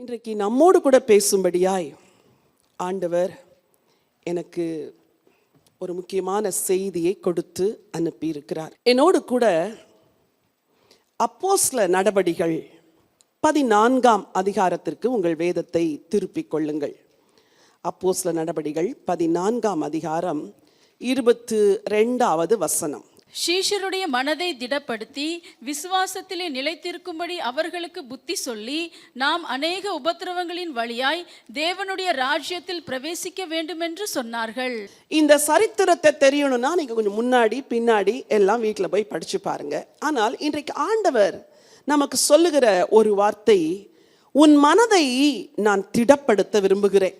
இன்றைக்கு நம்மோடு கூட பேசும்படியாய் ஆண்டவர் எனக்கு ஒரு முக்கியமான செய்தியை கொடுத்து அனுப்பியிருக்கிறார். என்னோடு கூட அப்போஸ்தல நடபடிகள் 14ஆம் அதிகாரத்திற்கு உங்கள் வேதத்தை திருப்பிக் கொள்ளுங்கள். அப்போஸ்தல நடபடிகள் 14ஆம் அதிகாரம் 22வது வசனம். சீஷருடைய மனதை திடப்படுத்தி விசுவாசத்திலே நிலைத்திருக்கும்படி அவர்களுக்கு புத்தி சொல்லி, நாம் அநேக உபத்திரவங்களின் வழியாய் தேவனுடைய ராஜ்யத்தில் பிரவேசிக்க வேண்டும் என்று சொன்னார்கள். இந்த சரித்திரத்தை தெரியணும்னா நீங்க கொஞ்சம் முன்னாடி பின்னாடி எல்லாம் வீட்டில் போய் படிச்சு பாருங்க. ஆனால் இன்றைக்கு ஆண்டவர் நமக்கு சொல்லுகிற ஒரு வார்த்தை, உன் மனதை நான் திடப்படுத்த விரும்புகிறேன்.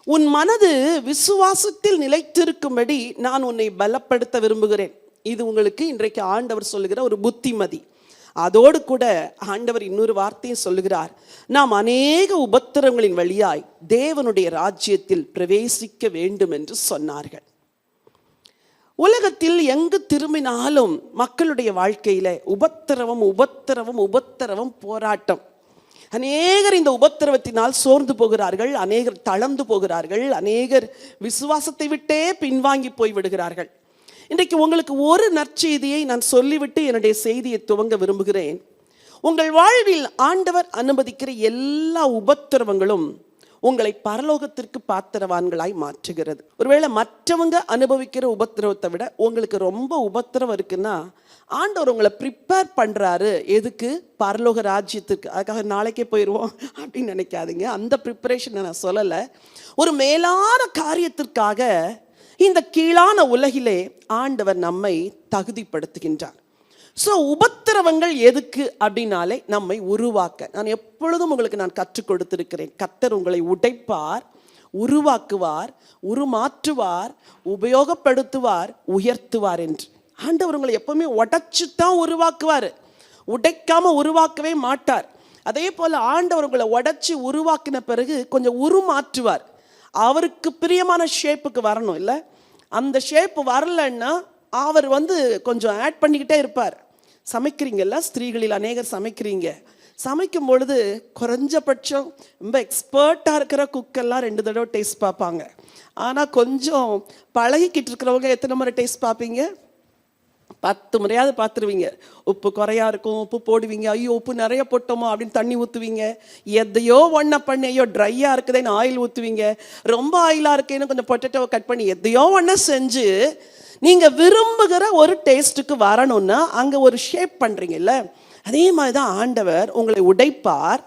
உன் மனது விசுவாசத்தில் நிலைத்திருக்கும்படி நான் உன்னை பலப்படுத்த விரும்புகிறேன். இது உங்களுக்கு இன்றைக்கு ஆண்டவர் சொல்லுகிற ஒரு புத்திமதி. அதோடு கூட ஆண்டவர் இன்னொரு வார்த்தையை சொல்லுகிறார், நாம் அநேக உபத்திரவங்களின் வழியாய் தேவனுடைய ராஜ்யத்தில் பிரவேசிக்க வேண்டும் என்று சொன்னார்கள். உலகத்தில் எங்கு திரும்பினாலும் மக்களுடைய வாழ்க்கையில உபத்திரவம் உபத்திரவம் உபத்திரவம் போராட்டம். அநேகர் இந்த உபத்திரவத்தினால் சோர்ந்து போகிறார்கள், அநேகர் தளர்ந்து போகிறார்கள், அநேகர் விசுவாசத்தை விட்டே பின்வாங்கி போய் விடுகிறார்கள். இன்றைக்கு உங்களுக்கு ஒரு நற்செய்தியை நான் சொல்லிவிட்டு என்னுடைய செய்தியை துவங்க விரும்புகிறேன். உங்கள் வாழ்வில் ஆண்டவர் அனுமதிக்கிற எல்லா உபத்திரவங்களும் உங்களை பரலோகத்திற்கு பாத்திரவான்களாய் மாற்றுகிறது. ஒருவேளை மற்றவங்க அனுபவிக்கிற உபத்திரவத்தை விட உங்களுக்கு ரொம்ப உபத்திரவம் இருக்குன்னா ஆண்டவர் உங்களை ப்ரிப்பேர் பண்ணுறாரு. எதுக்கு? பரலோக ராஜ்யத்துக்கு. அதுக்காக நாளைக்கே போயிடுவோம் அப்படின்னு நினைக்காதீங்க. அந்த ப்ரிப்பரேஷனை நான் சொல்லலை. ஒரு மேலான காரியத்திற்காக இந்த கீழான உலகிலே ஆண்டவர் நம்மை தகுதிப்படுத்துகின்றார். ஸோ உபத்திரவங்கள் எதுக்கு அப்படின்னாலே நம்மை உருவாக்க. நான் எப்பொழுதும் உங்களுக்கு நான் கற்றுக் கொடுத்திருக்கிறேன், கர்த்தர் உங்களை உடைப்பார், உருவாக்குவார், உருமாற்றுவார், உபயோகப்படுத்துவார், உயர்த்துவார் என்று. ஆண்டவர் உங்களை எப்பவுமே உடைச்சு தான் உருவாக்குவார், உடைக்காம உருவாக்கவே மாட்டார். அதே போல் ஆண்டவர் உங்களை உடைச்சி உருவாக்கின பிறகு கொஞ்சம் உருமாற்றுவார். அவருக்கு பிரியமான ஷேப்புக்கு வரணும் இல்லை? அந்த ஷேப்பு வரலன்னா அவர் கொஞ்சம் ஆட் பண்ணிக்கிட்டே இருப்பார். சமைக்கிறீங்கல்ல, ஸ்திரீகளில் அநேகர் சமைக்கிறீங்க. சமைக்கும் பொழுது குறைஞ்சபட்சம் ரொம்ப எக்ஸ்பர்ட்டாக இருக்கிற குக்கெல்லாம் 2 தடவை டேஸ்ட் பார்ப்பாங்க. ஆனால் கொஞ்சம் பழகிக்கிட்டு இருக்கிறவங்க எத்தனை முறை டேஸ்ட் பார்ப்பீங்க? 10 முறையாவது பார்த்துருவீங்க. உப்பு குறையா இருக்கும், உப்பு போடுவீங்க, ஐயோ உப்பு நிறைய போட்டோமோ அப்படின்னு தண்ணி ஊற்றுவீங்க. எதையோ ஒன்றை பண்ணி ஐயோ ட்ரையாக இருக்குதுன்னு ஆயில் ஊற்றுவீங்க. ரொம்ப ஆயிலாக இருக்கேன்னு கொஞ்சம் பொட்டேட்டோவை கட் பண்ணி எதையோ ஒன்று செஞ்சு நீங்கள் விரும்புகிற ஒரு டேஸ்ட்டுக்கு வரணும்னா அங்கே ஒரு ஷேப் பண்ணுறீங்கல்ல. அதே மாதிரி தான் ஆண்டவர் உங்களை உடைப்பார்,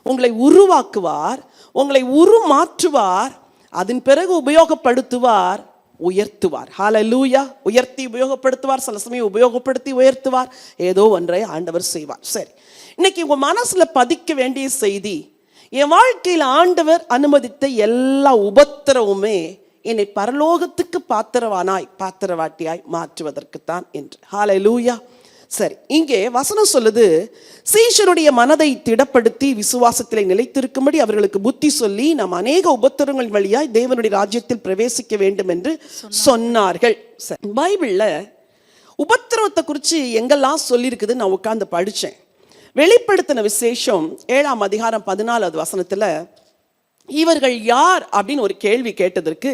உங்களை உருவாக்குவார், உங்களை உருமாற்றுவார், அதன் பிறகு உபயோகப்படுத்துவார், உயர்த்துவார். ஹல்லேலூயா. உயர்த்தி உபயோகப்படுத்துவார், சில சமயம் உபயோகப்படுத்தி உயர்த்துவார், ஏதோ ஒன்றை ஆண்டவர் செய்வார். சரி, இன்னைக்கு உங்க மனசுல பதிக்க வேண்டிய செய்தி, என் வாழ்க்கையில் ஆண்டவர் அனுமதித்த எல்லா உபத்திரவுமே என்னை பரலோகத்துக்கு பாத்திரவாட்டியாய் மாற்றுவதற்குத்தான் என்று. ஹல்லேலூயா. சரி, இங்கே வசனம் சொல்லுது, சீஷருடைய மனதை திடப்படுத்தி விசுவாசத்திலே நிலைத்திருக்கும்படி அவர்களுக்கு புத்தி சொல்லி, நாம் அநேக உபத்திரங்கள் வழியாய் தேவனுடைய ராஜ்யத்தில் பிரவேசிக்க வேண்டும் என்று சொன்னார்கள். பைபிள்ல உபத்திரவத்தை குறித்து எங்கெல்லாம் சொல்லியிருக்குது நான் உட்கார்ந்து படித்தேன். வெளிப்படுத்தின விசேஷம் 7ஆம் அதிகாரம் 14வது வசனத்துல இவர்கள் யார் அப்படின்னு ஒரு கேள்வி கேட்டதற்கு,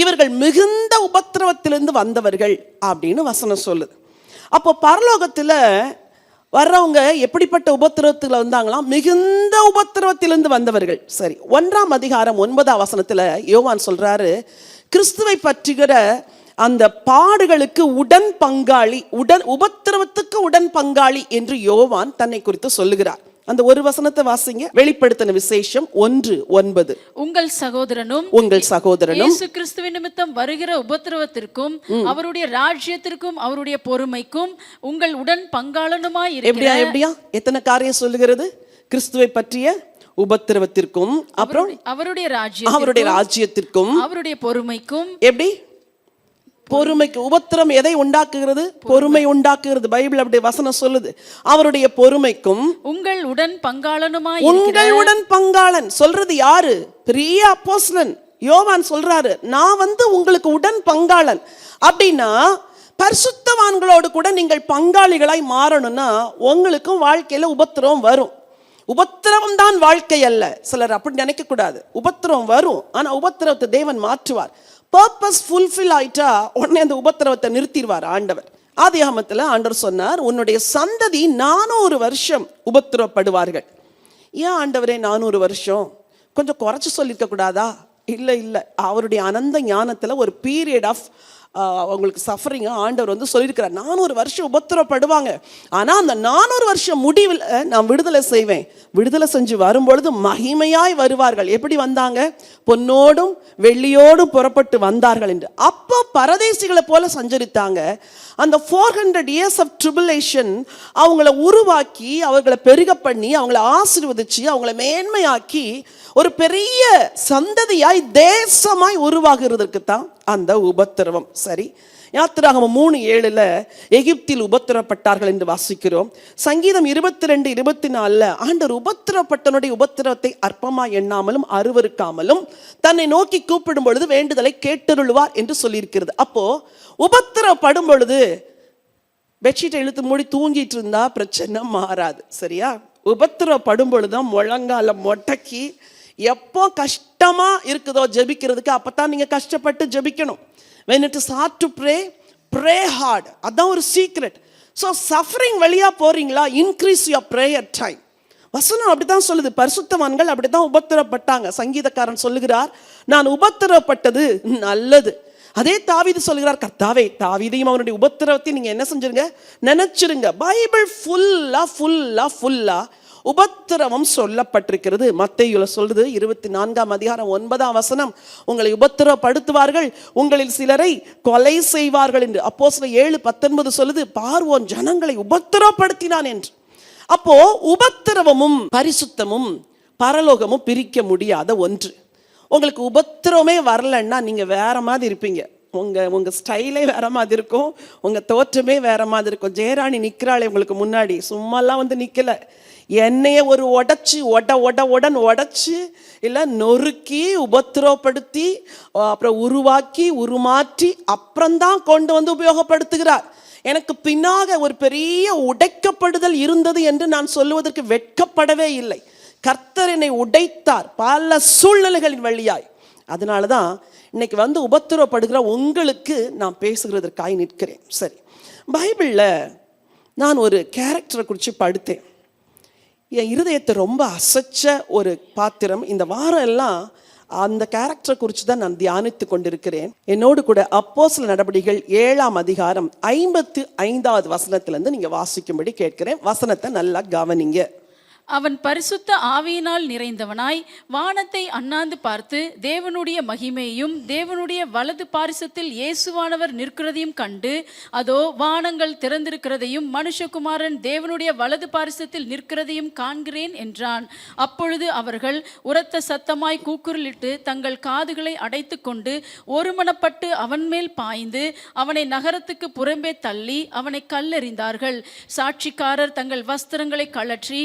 இவர்கள் மிகுந்த உபத்திரவத்திலிருந்து வந்தவர்கள் அப்படின்னு வசனம் சொல்லுது. அப்போ பரலோகத்தில் வர்றவங்க எப்படிப்பட்ட உபத்திரவத்தில் வந்தாங்களாம்? மிகுந்த உபத்திரவத்திலிருந்து வந்தவர்கள். சரி, 1ஆம் அதிகாரம் 9ஆம் வசனத்தில் யோவான் சொல்றாரு, கிறிஸ்துவை பற்றுகிற அந்த பாடுகளுக்கு உடன் பங்காளி, உபத்திரவத்துக்கு உடன் பங்காளி என்று யோவான் தன்னை குறித்து சொல்லுகிறார். அந்த ஒரு வசனத்தை வாசிங்க. வெளிப்படுத்தின விசேஷம் 1:9. உங்கள் சகோதரனும் இயேசு கிறிஸ்துவின் நிமித்தம் வருகிற உபத்திரவத்திற்கும் அவருடைய ராஜ்யத்திற்கும் அவருடைய பொறுமைக்கும் உங்கள் உடன் பங்காளனுமாய் இருக்கிறார். எப்படியா எத்தனை காரியம் சொல்லுகிறது? கிறிஸ்துவை பற்றிய உபத்திரவத்திற்கும், அப்புறம் அவருடைய ராஜ்யத்திற்கும், அவருடைய பொறுமைக்கும். எப்படி? பொறுமைக்கு. உபத்திரம் எதை உண்டாக்குகிறது? பொறுமை உண்டாக்குகிறது. பைபிள் அப்படி வசனம் சொல்லுது. அவருடைய பொறுமைக்கும் உங்கள் உடன் பங்காளனுமாய். உங்கள் உடன் பங்காளன் சொல்றது யாரு? பெரிய அப்போஸ்தலன் யோவான் சொல்றாரு, நான் உங்களுக்கு உடன் பங்காளன். அப்படின்னா பரிசுத்தவான்களோடு கூட நீங்கள் பங்காளிகளாய் மாறணும்னா உங்களுக்கும் வாழ்க்கையில உபத்திரம் வரும். உபத்திரவம் தான் வாழ்க்கை அல்ல. சிலர் அப்படி நினைக்க கூடாது. உபத்திரவம் வரும், ஆனா உபத்திரவத்தை தேவன் மாற்றுவார். பர்பஸ் ஃபுல்ஃபில் ஆயிட்டா உடனே அந்த உபத்திரவத்தை நிறுத்திடுவார் ஆண்டவர். ஆதியாகமத்தில் ஆண்டவர் சொன்னார், உன்னுடைய சந்ததி 400 வருஷம் உபத்திரவப்படுவார்கள். ஏன் ஆண்டவரே 400 வருஷம்? கொஞ்சம் குறைச்சி சொல்லியிருக்க கூடாதா? இல்லை இல்லை, அவருடைய அனந்த ஞானத்தில் ஒரு பீரியட் ஆஃப் அவங்களுக்கு சஃபரிங்க ஆண்டவர் சொல்லியிருக்கிறார். 400 வருஷம் உபத்திரப்படுவாங்க. ஆனால் அந்த 400 வருஷம் முடிவில் நான் விடுதலை செய்வேன். விடுதலை செஞ்சு வரும்பொழுது மகிமையாய் வருவார்கள். எப்படி வந்தாங்க? பொன்னோடும் வெள்ளியோடும் புறப்பட்டு வந்தார்கள் என்று. அப்போ பரதேசிகளை போல சஞ்சரித்தாங்க. அந்த 400 years of tribulation அவங்கள உருவாக்கி, அவர்களை பெருக பண்ணி, அவங்கள ஆசீர்வதிச்சு, அவங்கள மேன்மையாக்கி ஒரு பெரிய சந்ததியாய் தேசமாய் உருவாகிறதுக்கு தான் அந்த உபத்திரவம். சரி, யாத்திராகமம் 3:7 எகிப்தில் உபத்திரப்பட்டார்கள் என்று வாசிக்கிறோம். சங்கீதம் 22:24 ஆண்டவர் உபத்திரப்பட்டனுடைய உபத்திரவத்தை அற்பமாய் எண்ணாமலும் அருவருக்காமலும் தன்னை நோக்கி கூப்பிடும் பொழுது வேண்டுதலை கேட்டருள்வார் என்று சொல்லியிருக்கிறது. அப்போ உபத்திரப்படும் பொழுது பெட்ஷீட்டை இழுத்து மூடி தூங்கிட்டு இருந்தா பிரச்சனை மாறாது. சரியா? உபத்திரப்படும் பொழுதுதான் முழங்கால மொட்டக்கி எப்போ கஷ்டமா இருக்குதோ ஜெபிக்கிறதுக்கு அப்பதான் நீங்க கஷ்டப்பட்டு ஜெபிக்கணும். when it is hard to pray, pray hard. அதான் ஒரு சீக்ரெட். ஸோ சஃபரிங் வழியா போறீங்களா, இன்க்ரீஸ் யுவர் ப்ரேயர் டைம். வசனம் அப்படித்தான் சொல்லுது. பரிசுத்தவான்கள் அப்படித்தான் உபத்திரப்பட்டாங்க. சங்கீதக்காரன் சொல்லுகிறார், நான் உபத்திரப்பட்டது நல்லது. அதே தாவீது சொல்லுகிறார், கர்த்தாவே தாவீதையும் அவனுடைய உபத்திரவத்தை நீங்க என்ன செஞ்சிருங்க, நினைச்சிருங்க. பைபிள் ஃபுல்லா உபத்திரவம் சொல்லப்பட்டிருக்கிறது. மத்தேயுல சொல்றது 24:9 உங்களை உபத்திரப்படுத்துவார்கள், உங்களில் சிலரை கொலை செய்வார்கள் என்று. அப்போஸ்தலர் 7:19 சொல்லுது, பார்வோன் ஜனங்களை உபத்திரப்படுத்தினான் என்று. அப்போ உபத்திரவமும் பரிசுத்தமும் பரலோகமும் பிரிக்க முடியாத ஒன்று. உங்களுக்கு உபத்திரவமே வரலன்னா நீங்க வேற மாதிரி இருப்பீங்க. உங்க ஸ்டைலே வேற மாதிரி இருக்கும், உங்க தோற்றமே வேற மாதிரி இருக்கும். ஜெயராணி நிக்கிறாளே உங்களுக்கு முன்னாடி, சும்மாலாம் நிக்கல. என்னைய ஒரு உடைச்சு இல்லை நொறுக்கி உபத்திரவப்படுத்தி அப்புறம் உருவாக்கி உருமாற்றி அப்புறம்தான் கொண்டு உபயோகப்படுத்துகிறார். எனக்கு பின்னாக ஒரு பெரிய உடைக்கப்படுதல் இருந்தது என்று நான் சொல்லுவதற்கு வெட்கப்படவே இல்லை. கர்த்தர் என்னை உடைத்தார் பல சூழ்நிலைகளின் வழியாய். அதனாலதான் இன்னைக்கு உபத்திரவப்படுகிற உங்களுக்கு நான் பேசுகிறதற்காய் நிற்கிறேன். சரி, பைபிள்ல நான் ஒரு கேரக்டரை குறித்து படுத்தேன். என் இருதயத்தை ரொம்ப அசைச்ச ஒரு பாத்திரம். இந்த வாரம் எல்லாம் அந்த கேரக்டரை குறித்து தான் நான் தியானித்து கொண்டிருக்கிறேன். என்னோடு கூட அப்போஸ்தலர் நடபடிகள் 7:55 நீங்க வாசிக்கும்படி கேட்கிறேன். வசனத்தை நல்லா கவனிங்க. அவன் பரிசுத்த ஆவியினால் நிறைந்தவனாய் வானத்தை அண்ணாந்து பார்த்து தேவனுடைய மகிமையும் தேவனுடைய வலது பாரிசத்தில் இயேசுவானவர் நிற்கிறதையும் கண்டு, அதோ வானங்கள் திறந்திருக்கிறதையும் மனுஷகுமாரன் தேவனுடைய வலது பாரிசத்தில் நிற்கிறதையும் காண்கிறேன் என்றான். அப்பொழுது அவர்கள் உரத்த சத்தமாய் கூக்குரலிட்டு தங்கள் காதுகளை அடைத்து கொண்டு ஒருமனப்பட்டு அவன் மேல் பாய்ந்து அவனை நகரத்துக்கு புறம்பே தள்ளி அவனை கல்லெறிந்தார்கள். சாட்சிக்காரர் தங்கள் வஸ்திரங்களை கழற்றி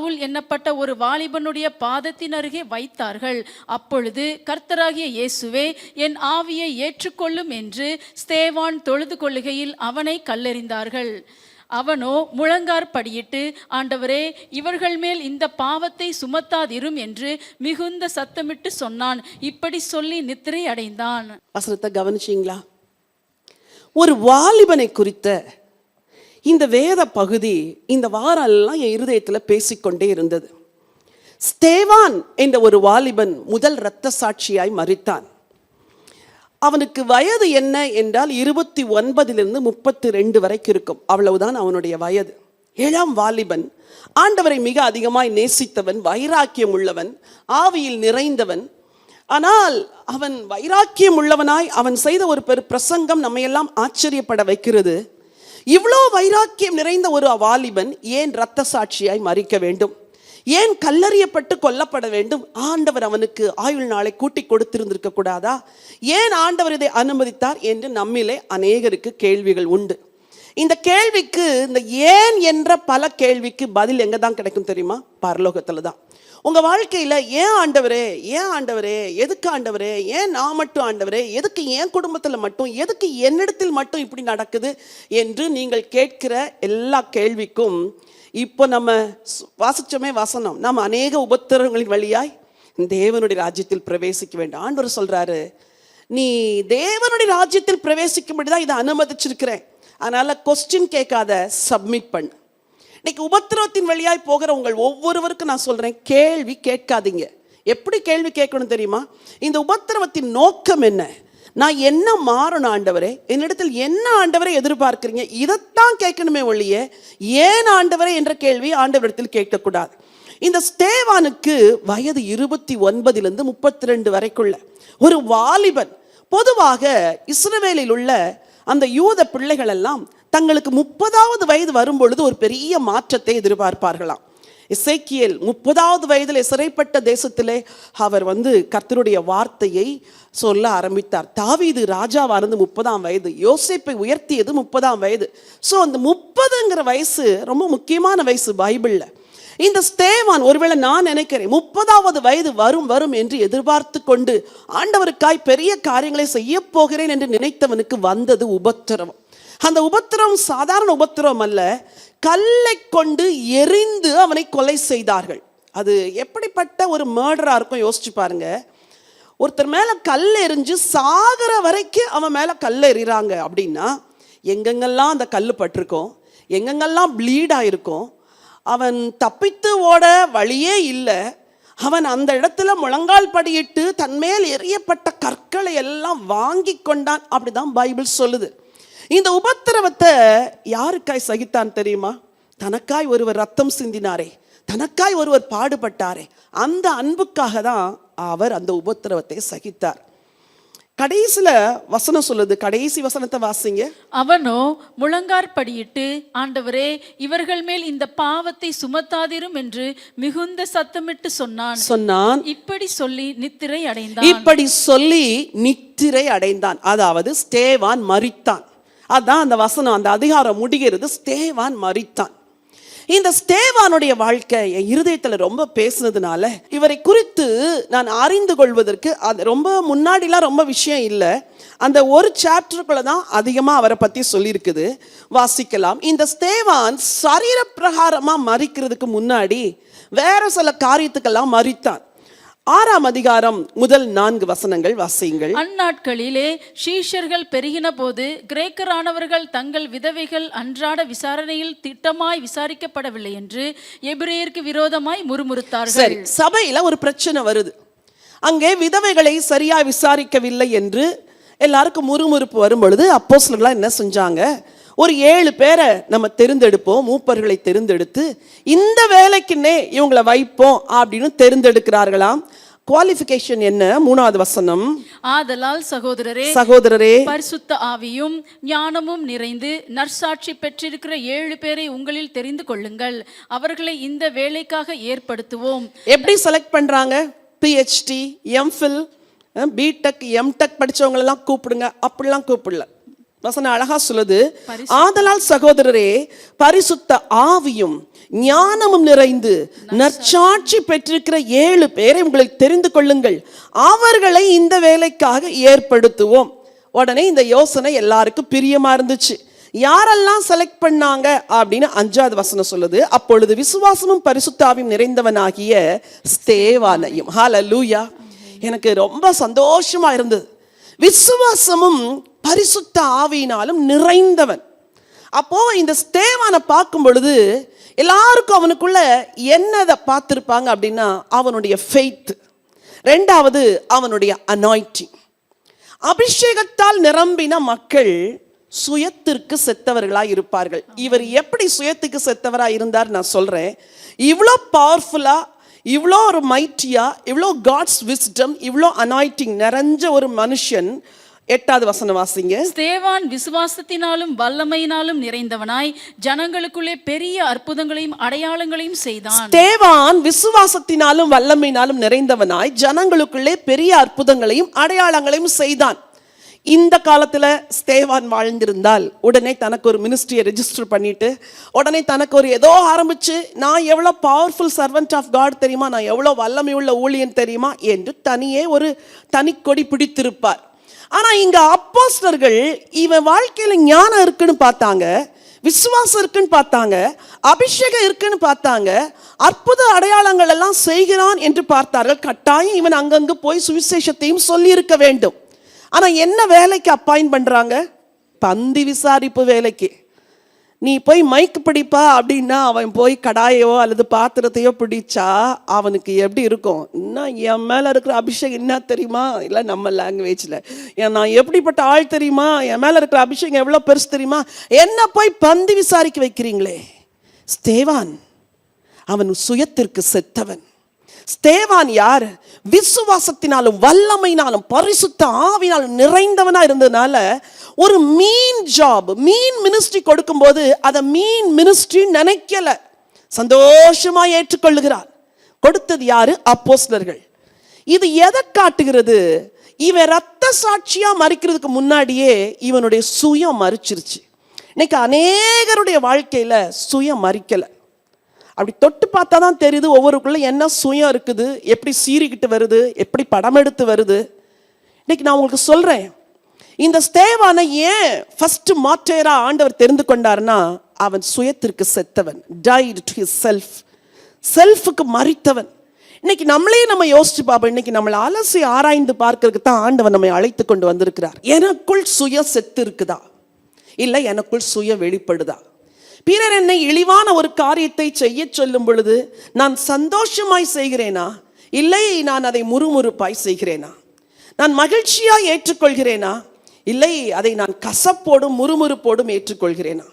சவுல் என்னப்பட்ட ஒரு வாலிபனுடைய பாதத்தின் அருகே வைத்தார்கள். அப்பொழுது கர்த்தராகிய இயேசுவே என் ஆவியை ஏற்றுக்கொள்ளும் என்று ஸ்தேவான் தொழுது கொள்ளுகையில் அவனை கல்லெறிந்தார்கள். அவனோ முழங்காற்படியிட்டு, ஆண்டவரே இவர்கள் மேல் இந்த பாவத்தை சுமத்தாதிரும் என்று மிகுந்த சத்தமிட்டு சொன்னான். இப்படி சொல்லி நித்திரை அடைந்தான். வசனத்தை கவனிச்சீங்களா? ஒரு வாலிபனை குறித்த இந்த வேத பகுதி இந்த வாரம் எல்லாம் என் இருதயத்தில் பேசிக்கொண்டே இருந்தது. ஸ்தேவான் என்ற ஒரு வாலிபன் முதல் இரத்த சாட்சியாய் மரித்தான். அவனுக்கு வயது என்ன என்றால் 29 32 வரைக்கும் இருக்கும். அவ்வளவுதான் அவனுடைய வயது. இளம் வாலிபன், ஆண்டவரை மிக அதிகமாய் நேசித்தவன், வைராக்கியம் உள்ளவன், ஆவியில் நிறைந்தவன். ஆனால் அவன் வைராக்கியம் உள்ளவனாய் அவன் செய்த ஒரு பிரசங்கம் நம்மையெல்லாம் ஆச்சரியப்பட வைக்கிறது. இவ்வளோ வைராக்கியம் நிறைந்த ஒரு வாலிபன் ஏன் இரத்த சாட்சியாய் மரிக்க வேண்டும்? ஏன் கல்லறியப்பட்டு கொல்லப்பட வேண்டும்? ஆண்டவர் அவனுக்கு ஆயுள் நாளை கூட்டி கொடுத்திருந்திருக்க கூடாதா? ஏன் ஆண்டவர் இதை அனுமதித்தார் என்று நம்மிலே அநேகருக்கு கேள்விகள் உண்டு. இந்த கேள்விக்கு, இந்த ஏன் என்ற பல கேள்விக்கு பதில் எங்க தான் கிடைக்கும் தெரியுமா? பரலோகத்துல தான். உங்க வாழ்க்கையில ஏன் ஆண்டவரே, ஏன் ஆண்டவரே, எதுக்கு ஆண்டவரே, ஏன் நான் மட்டும் ஆண்டவரே, எதுக்கு என் குடும்பத்துல மட்டும், எதுக்கு என்னிடத்தில் மட்டும் இப்படி நடக்குது என்று நீங்கள் கேட்கிற எல்லா கேள்விக்கும் இப்போ நம்ம வாசிச்சோமே வசனம், நம்ம அநேக உபத்திரவங்களின் வழியாய் தேவனுடைய ராஜ்யத்தில் பிரவேசிக்க வேண்டும். ஆண்டவர் சொல்றாரு, நீ தேவனுடைய ராஜ்யத்தில் பிரவேசிக்கும்படிதான் இதை அனுமதிச்சிருக்கிறேன். அதனால கொஸ்டின் கேட்காத, சப்மிட் பண்ணு. இன்னைக்கு உபத்திரவத்தின் வழியாய் போகிற உங்கள் ஒவ்வொருவருக்கும் நான் சொல்றேன், கேள்வி கேட்காதீங்க. எப்படி கேள்வி கேட்கணும் தெரியுமா? இந்த உபத்திரவத்தின் நோக்கம் என்ன? நான் என்ன மாறணும் ஆண்டவரே, என்னிடத்தில் என்ன ஆண்டவரை எதிர்பார்க்கிறீங்க, இதைத்தான் கேட்கணுமே ஒழிய ஏன் ஆண்டவரே என்ற கேள்வி ஆண்டவரிடத்தில் கேட்கக்கூடாது. இந்த ஸ்தேவானுக்கு வயது 29 32 வரைக்குள்ள ஒரு வாலிபன். பொதுவாக இஸ்ரவேலில் உள்ள அந்த யூத பிள்ளைகள் எல்லாம் தங்களுக்கு 30வது வயது வரும்பொழுது ஒரு பெரிய மாற்றத்தை எதிர்பார்ப்பார்களாம். எசேக்கியேல் 30வது வயதில் சிறைப்பட்ட தேசத்திலே அவர் கர்த்தருடைய வார்த்தையை சொல்ல ஆரம்பித்தார். தாவீது ராஜாவானது 30ஆம் வயது, யோசேப்பை உயர்த்தியது 30ஆம் வயது. ஸோ அந்த 30ங்கிற வயசு ரொம்ப முக்கியமான வயசு பைபிள்ல. இந்த ஸ்தேவான், ஒருவேளை நான் நினைக்கிறேன் 30வது வயது வரும் என்று எதிர்பார்த்து கொண்டு ஆண்டவருக்காய் பெரிய காரியங்களை செய்ய போகிறேன் என்று நினைத்தவனுக்கு வந்தது உபத்திரவம். அந்த உபத்திரவம் சாதாரண உபத்திரவம் அல்ல, கல்லை கொண்டு எரிந்து அவனை கொலை செய்தார்கள். அது எப்படிப்பட்ட ஒரு மர்டரா இருக்கும் யோசிச்சு பாருங்க. ஒருத்தர் மேல கல் எறிஞ்சு சாகிற வரைக்கும் அவன் மேல கல் எறிறாங்க அப்படின்னா எங்கெங்கெல்லாம் அந்த கல் பட்டிருக்கோம், எங்கெங்கெல்லாம் ப்ளீட் ஆயிருக்கும். அவன் தப்பித்து ஓட வழியே இல்லை. அவன் அந்த இடத்துல முழங்கால் படியிட்டு தன்மேல் எறியப்பட்ட கற்களை எல்லாம் வாங்கி கொண்டான். அப்படிதான் பைபிள் சொல்லுது. இந்த உபத்திரவத்தை யாருக்காய் சகித்தான் தெரியுமா? தனக்காய் ஒருவர் ரத்தம் சிந்தினாரே, தனக்காய் ஒருவர் பாடுபட்டாரே, அந்த அன்புக்காக தான் அவர் அந்த உபத்திரவத்தை சகித்தார். கடைசில வசனம் சொல்லுது, கடைசி வசனத்தை வாசிங்க. அவனோ முழங்காற்படியிட்டு, ஆண்டவரே இவர்கள் மேல் இந்த பாவத்தை சுமத்தாதிரும் என்று மிகுந்த சத்தமிட்டு சொன்னான். இப்படி சொல்லி நித்திரை அடைந்தான். அதாவது ஸ்தேவான் மரித்தான். அதான் அந்த வசனம், அந்த அதிகாரம் முடிகிறது, ஸ்தேவான் மரித்தான். இந்த ஸ்தேவானுடைய வாழ்க்கை என் இருதயத்தில் ரொம்ப பேசுனதுனால இவரை குறித்து நான் அறிந்து கொள்வதற்கு அது ரொம்ப முன்னாடிலாம் ரொம்ப விஷயம் இல்லை. அந்த ஒரு சாப்டருக்குள்ள தான் அதிகமாக அவரை பற்றி சொல்லியிருக்குது. வாசிக்கலாம். இந்த ஸ்தேவான் சரீர பிரகாரமாக மரிக்கிறதுக்கு முன்னாடி வேற சில காரியத்துக்கெல்லாம் மரித்தான். 6ஆம் அதிகாரம் முதல் 4 வசனங்கள் வாசியுங்கள். அந்நாட்களிலே சீஷர்கள் பெருகின போது கிரேக்கரானவர்கள் தங்கள் விதவைகள் அன்றாட விசாரணையில் திட்டமாய் விசாரிக்கப்படவில்லை என்று எபிரேயருக்கு விரோதமாய் முறுமுறுத்தார்கள். சபையில ஒரு பிரச்சனை வருது. அங்கே விதவைகளை சரியா விசாரிக்கவில்லை என்று எல்லாருக்கும் முறுமுறுப்பு வரும் பொழுது அப்போஸ்தலர்கள் என்ன செஞ்சாங்க? ஒரு 7 பேரை நம்ம தெரிந்தெடுப்போம், மூப்பர்களை தெரிந்தெடுத்து இந்த வேலைக்குன்னே இவங்களை வைப்போம் அப்படின்னு தெரிந்தெடுக்கிறார்களாம். குவாலிஃபிகேஷன் என்ன? 3வது வசனம். ஆதலால் சகோதரரே பரிசுத்த ஆவியும் ஞானமும் நிறைந்து நற்சாட்சி பெற்றிருக்கிற 7 பேரை உங்களில் தெரிந்து கொள்ளுங்கள், அவர்களை இந்த வேலைக்காக ஏற்படுத்துவோம். எப்படி செலக்ட் பண்றாங்க? PhD, MPhil, BTech, MTech படிச்சவங்களெல்லாம் கூப்பிடுங்க, அப்படிலாம் கூப்பிடல. வசனம் அழகா சொல்லுது. ஆதலால் சகோதரரே பரிசுத்த ஆவியும் ஞானமும் நிறைந்து நற்சாட்சி பெற்றிருக்கிற 7 பேரை உங்களுக்கு தெரிந்து கொள்ளுங்கள், அவர்களை இந்த வேலைக்காக ஏற்படுத்துவோம். உடனே இந்த யோசனை எல்லாருக்கும் பிரியமா இருந்துச்சு. யாரெல்லாம் செலக்ட் பண்ணாங்க அப்படின்னு 5வது வசனம் சொல்லுது. அப்பொழுது விசுவாசமும் பரிசுத்த ஆவியும் நிறைந்தவனாகிய ஸ்தேவானையும். ஹல்லேலூயா. எனக்கு ரொம்ப சந்தோஷமா இருந்தது. விசுவாசமும் பரிசுத்த ஆவியினாலும் நிறைந்தவன். அப்போ இந்த ஸ்தேவானை பார்க்கும் பொழுது எல்லாருக்கும் அவனுக்குள்ள என்னதை பார்த்திருப்பாங்க அப்படின்னா அவனுடைய ஃபெய்த், 2வது அவனுடைய அனாயிண்டிங். அபிஷேகத்தால் நிரம்பின மக்கள் சுயத்திற்கு செத்தவர்களாய் இருப்பார்கள். இவர் எப்படி சுயத்துக்கு செத்தவராய் இருந்தார் நான் சொல்றேன். இவ்வளோ பவர்ஃபுல்லா, இவ்வளோ ஒரு மைட்டியா, இவ்வளோ காட்ஸ் விஸ்டம், இவ்வளோ அனாயிண்டிங் நிறைஞ்ச ஒரு மனுஷன். 8வது வசனம் வாசிங்க. ஸ்தேவான் விசுவாசத்தினாலும் வல்லமையினாலும் நிறைந்தவனாய் ஜனங்களுக்குள்ளே பெரிய அற்புதங்களையும் அடையாளங்களையும் செய்தான். ஸ்தேவான் விசுவாசத்தினாலும் வல்லமையினாலும் நிறைந்தவனாய் ஜனங்களுக்குள்ளே பெரிய அற்புதங்களையும் அடையாளங்களையும் செய்தான். இந்த காலத்துல ஸ்தேவான் வாழ்ந்திருந்தால் உடனே தனக்கு ஒரு மினிஸ்ட்ரியை ரெஜிஸ்டர் பண்ணிட்டு உடனே தனக்கு ஒரு ஏதோ ஆரம்பிச்சு நான் எவ்வளோ பவர்ஃபுல் சர்வெண்ட் ஆஃப் காட் தெரியுமா, நான் எவ்வளோ வல்லமை உள்ள ஊழியன் தெரியுமா என்று தனியே ஒரு தனி கொடி பிடித்திருப்பார். ஆனா இங்க அப்போஸ்தலர்கள் இவன் வாழ்க்கையில ஞானம் இருக்குன்னு பார்த்தாங்க, விசுவாசம் இருக்குன்னு பார்த்தாங்க, அபிஷேகம் இருக்குன்னு பார்த்தாங்க, அற்புத அடையாளங்கள் எல்லாம் செய்கிறான் என்று பார்த்தார்கள். கட்டாயம் இவன் அங்கங்கு போய் சுவிசேஷத்தையும் சொல்லி இருக்க வேண்டும். ஆனா என்ன வேலைக்கு அப்பாயிண்ட் பண்றாங்க? பந்தி விசாரிப்பு வேலைக்கு. நீ போய் மைக் பிடிப்பா அப்படின்னா அவன் போய் கடாயோ அல்லது பாத்திரத்தையோ பிடிச்சா அவனுக்கு எப்படி இருக்கும்? இன்னும் என் மேல இருக்கிற அபிஷேகம் என்ன தெரியுமா? இல்லை நம்ம லாங்குவேஜ்ல நான் எப்படிப்பட்ட ஆள் தெரியுமா? என் மேல இருக்கிற அபிஷேகம் எவ்வளவு பெருசு தெரியுமா? என்ன போய் பந்தி விசாரிக்க வைக்கிறீங்களே. ஸ்தேவான் அவன் சுயத்திற்கு செத்தவன். ஸ்தேவான் யார்? விசுவாசத்தினாலும் வல்லமையினாலும் பரிசுத்த ஆவினாலும் நிறைந்தவனா இருந்ததுனால ஒரு மீன் ஜாப், மீன் மினிஸ்ட்ரி கொடுக்கும் போது அதை மீன் மினிஸ்ட்ரி நினைக்கல, சந்தோஷமா ஏற்றுக்கொள்ளுகிறார். கொடுத்தது யாரு? அப்போஸ்தலர்கள். இது எதை காட்டுகிறது? இவன் ரத்த சாட்சியா மறிக்கிறதுக்கு முன்னாடியே இவனுடைய சுயம் மறிச்சிருச்சு. இன்னைக்கு அநேகருடைய வாழ்க்கையில சுயம் மறிக்கல. அப்படி தொட்டு பார்த்தா தான் தெரியுது ஒவ்வொருக்குள்ள என்ன சுயம் இருக்குது, எப்படி சீறிக்கிட்டு வருது, எப்படி படம் எடுத்து வருது. இன்னைக்கு நான் உங்களுக்கு சொல்றேன், இந்த ஸ்தேவானை ஏன் ஃபர்ஸ்ட் மார்டைரா ஆண்டவர் தெரிந்து கொண்டார்னா, அவன் சுயத்திற்கு செத்தவன், died to his self, செல்ஃபுக்கு மரித்தவன். இன்னைக்கு நம்மளே நம்ம யோசிச்சு பார்ப்போம். இன்னைக்கு நம்மளை அலசி ஆராய்ந்து பார்க்கறதுக்கு தான் ஆண்டவர் நம்மை அழைத்து கொண்டு வந்திருக்கிறார். எனக்குள் சுய செத்து இருக்குதா, இல்லை எனக்குள் சுய வெளிப்படுதா? பிறர் என்னை இழிவான ஒரு காரியத்தை செய்ய சொல்லும் பொழுது நான் சந்தோஷமாய் செய்கிறேனா, இல்லை நான் அதை முறுமுறுப்பாய் செய்கிறேனா? நான் மகிழ்ச்சியாய் ஏற்றுக்கொள்கிறேனா, இல்லை அதை நான் கசப்போடும் முறுமுறுப்போடும் ஏற்றுக்கொள்கிறேனா?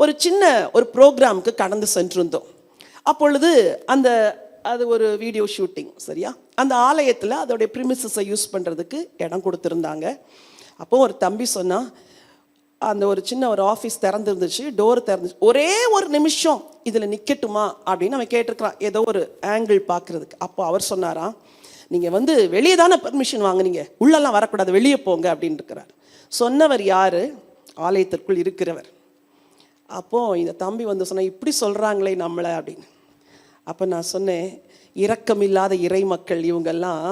ஒரு சின்ன ஒரு ப்ரோக்ராமுக்கு கடந்து சென்றிருந்தோம். அப்பொழுது அது ஒரு வீடியோ ஷூட்டிங், சரியா? அந்த ஆலயத்தில் அதோடைய ப்ரிமிசஸை யூஸ் பண்ணுறதுக்கு இடம் கொடுத்துருந்தாங்க. அப்போ ஒரு தம்பி சொன்னா, அந்த ஒரு சின்ன ஒரு ஆஃபீஸ் திறந்துருந்துச்சு, டோர் திறந்துச்சு, ஒரே ஒரு நிமிஷம் இதில் நிற்கட்டுமா அப்படின்னு அவன் கேட்டிருக்கிறான், ஏதோ ஒரு ஆங்கிள் பார்க்குறதுக்கு. அப்போ அவர் சொன்னாராம், நீங்கள் வெளியே தானே பெர்மிஷன் வாங்குனீங்க, உள்ளெல்லாம் வரக்கூடாது, வெளியே போங்க அப்படின்னு இருக்கிறார். சொன்னவர் யார்? ஆலயத்திற்குள் இருக்கிறவர். அப்போது இந்த தம்பி சொன்னா, இப்படி சொல்கிறாங்களே நம்மளை அப்படின்னு. அப்போ நான் சொன்னேன், இரக்கமில்லாத இறை மக்கள் இவங்கெல்லாம்,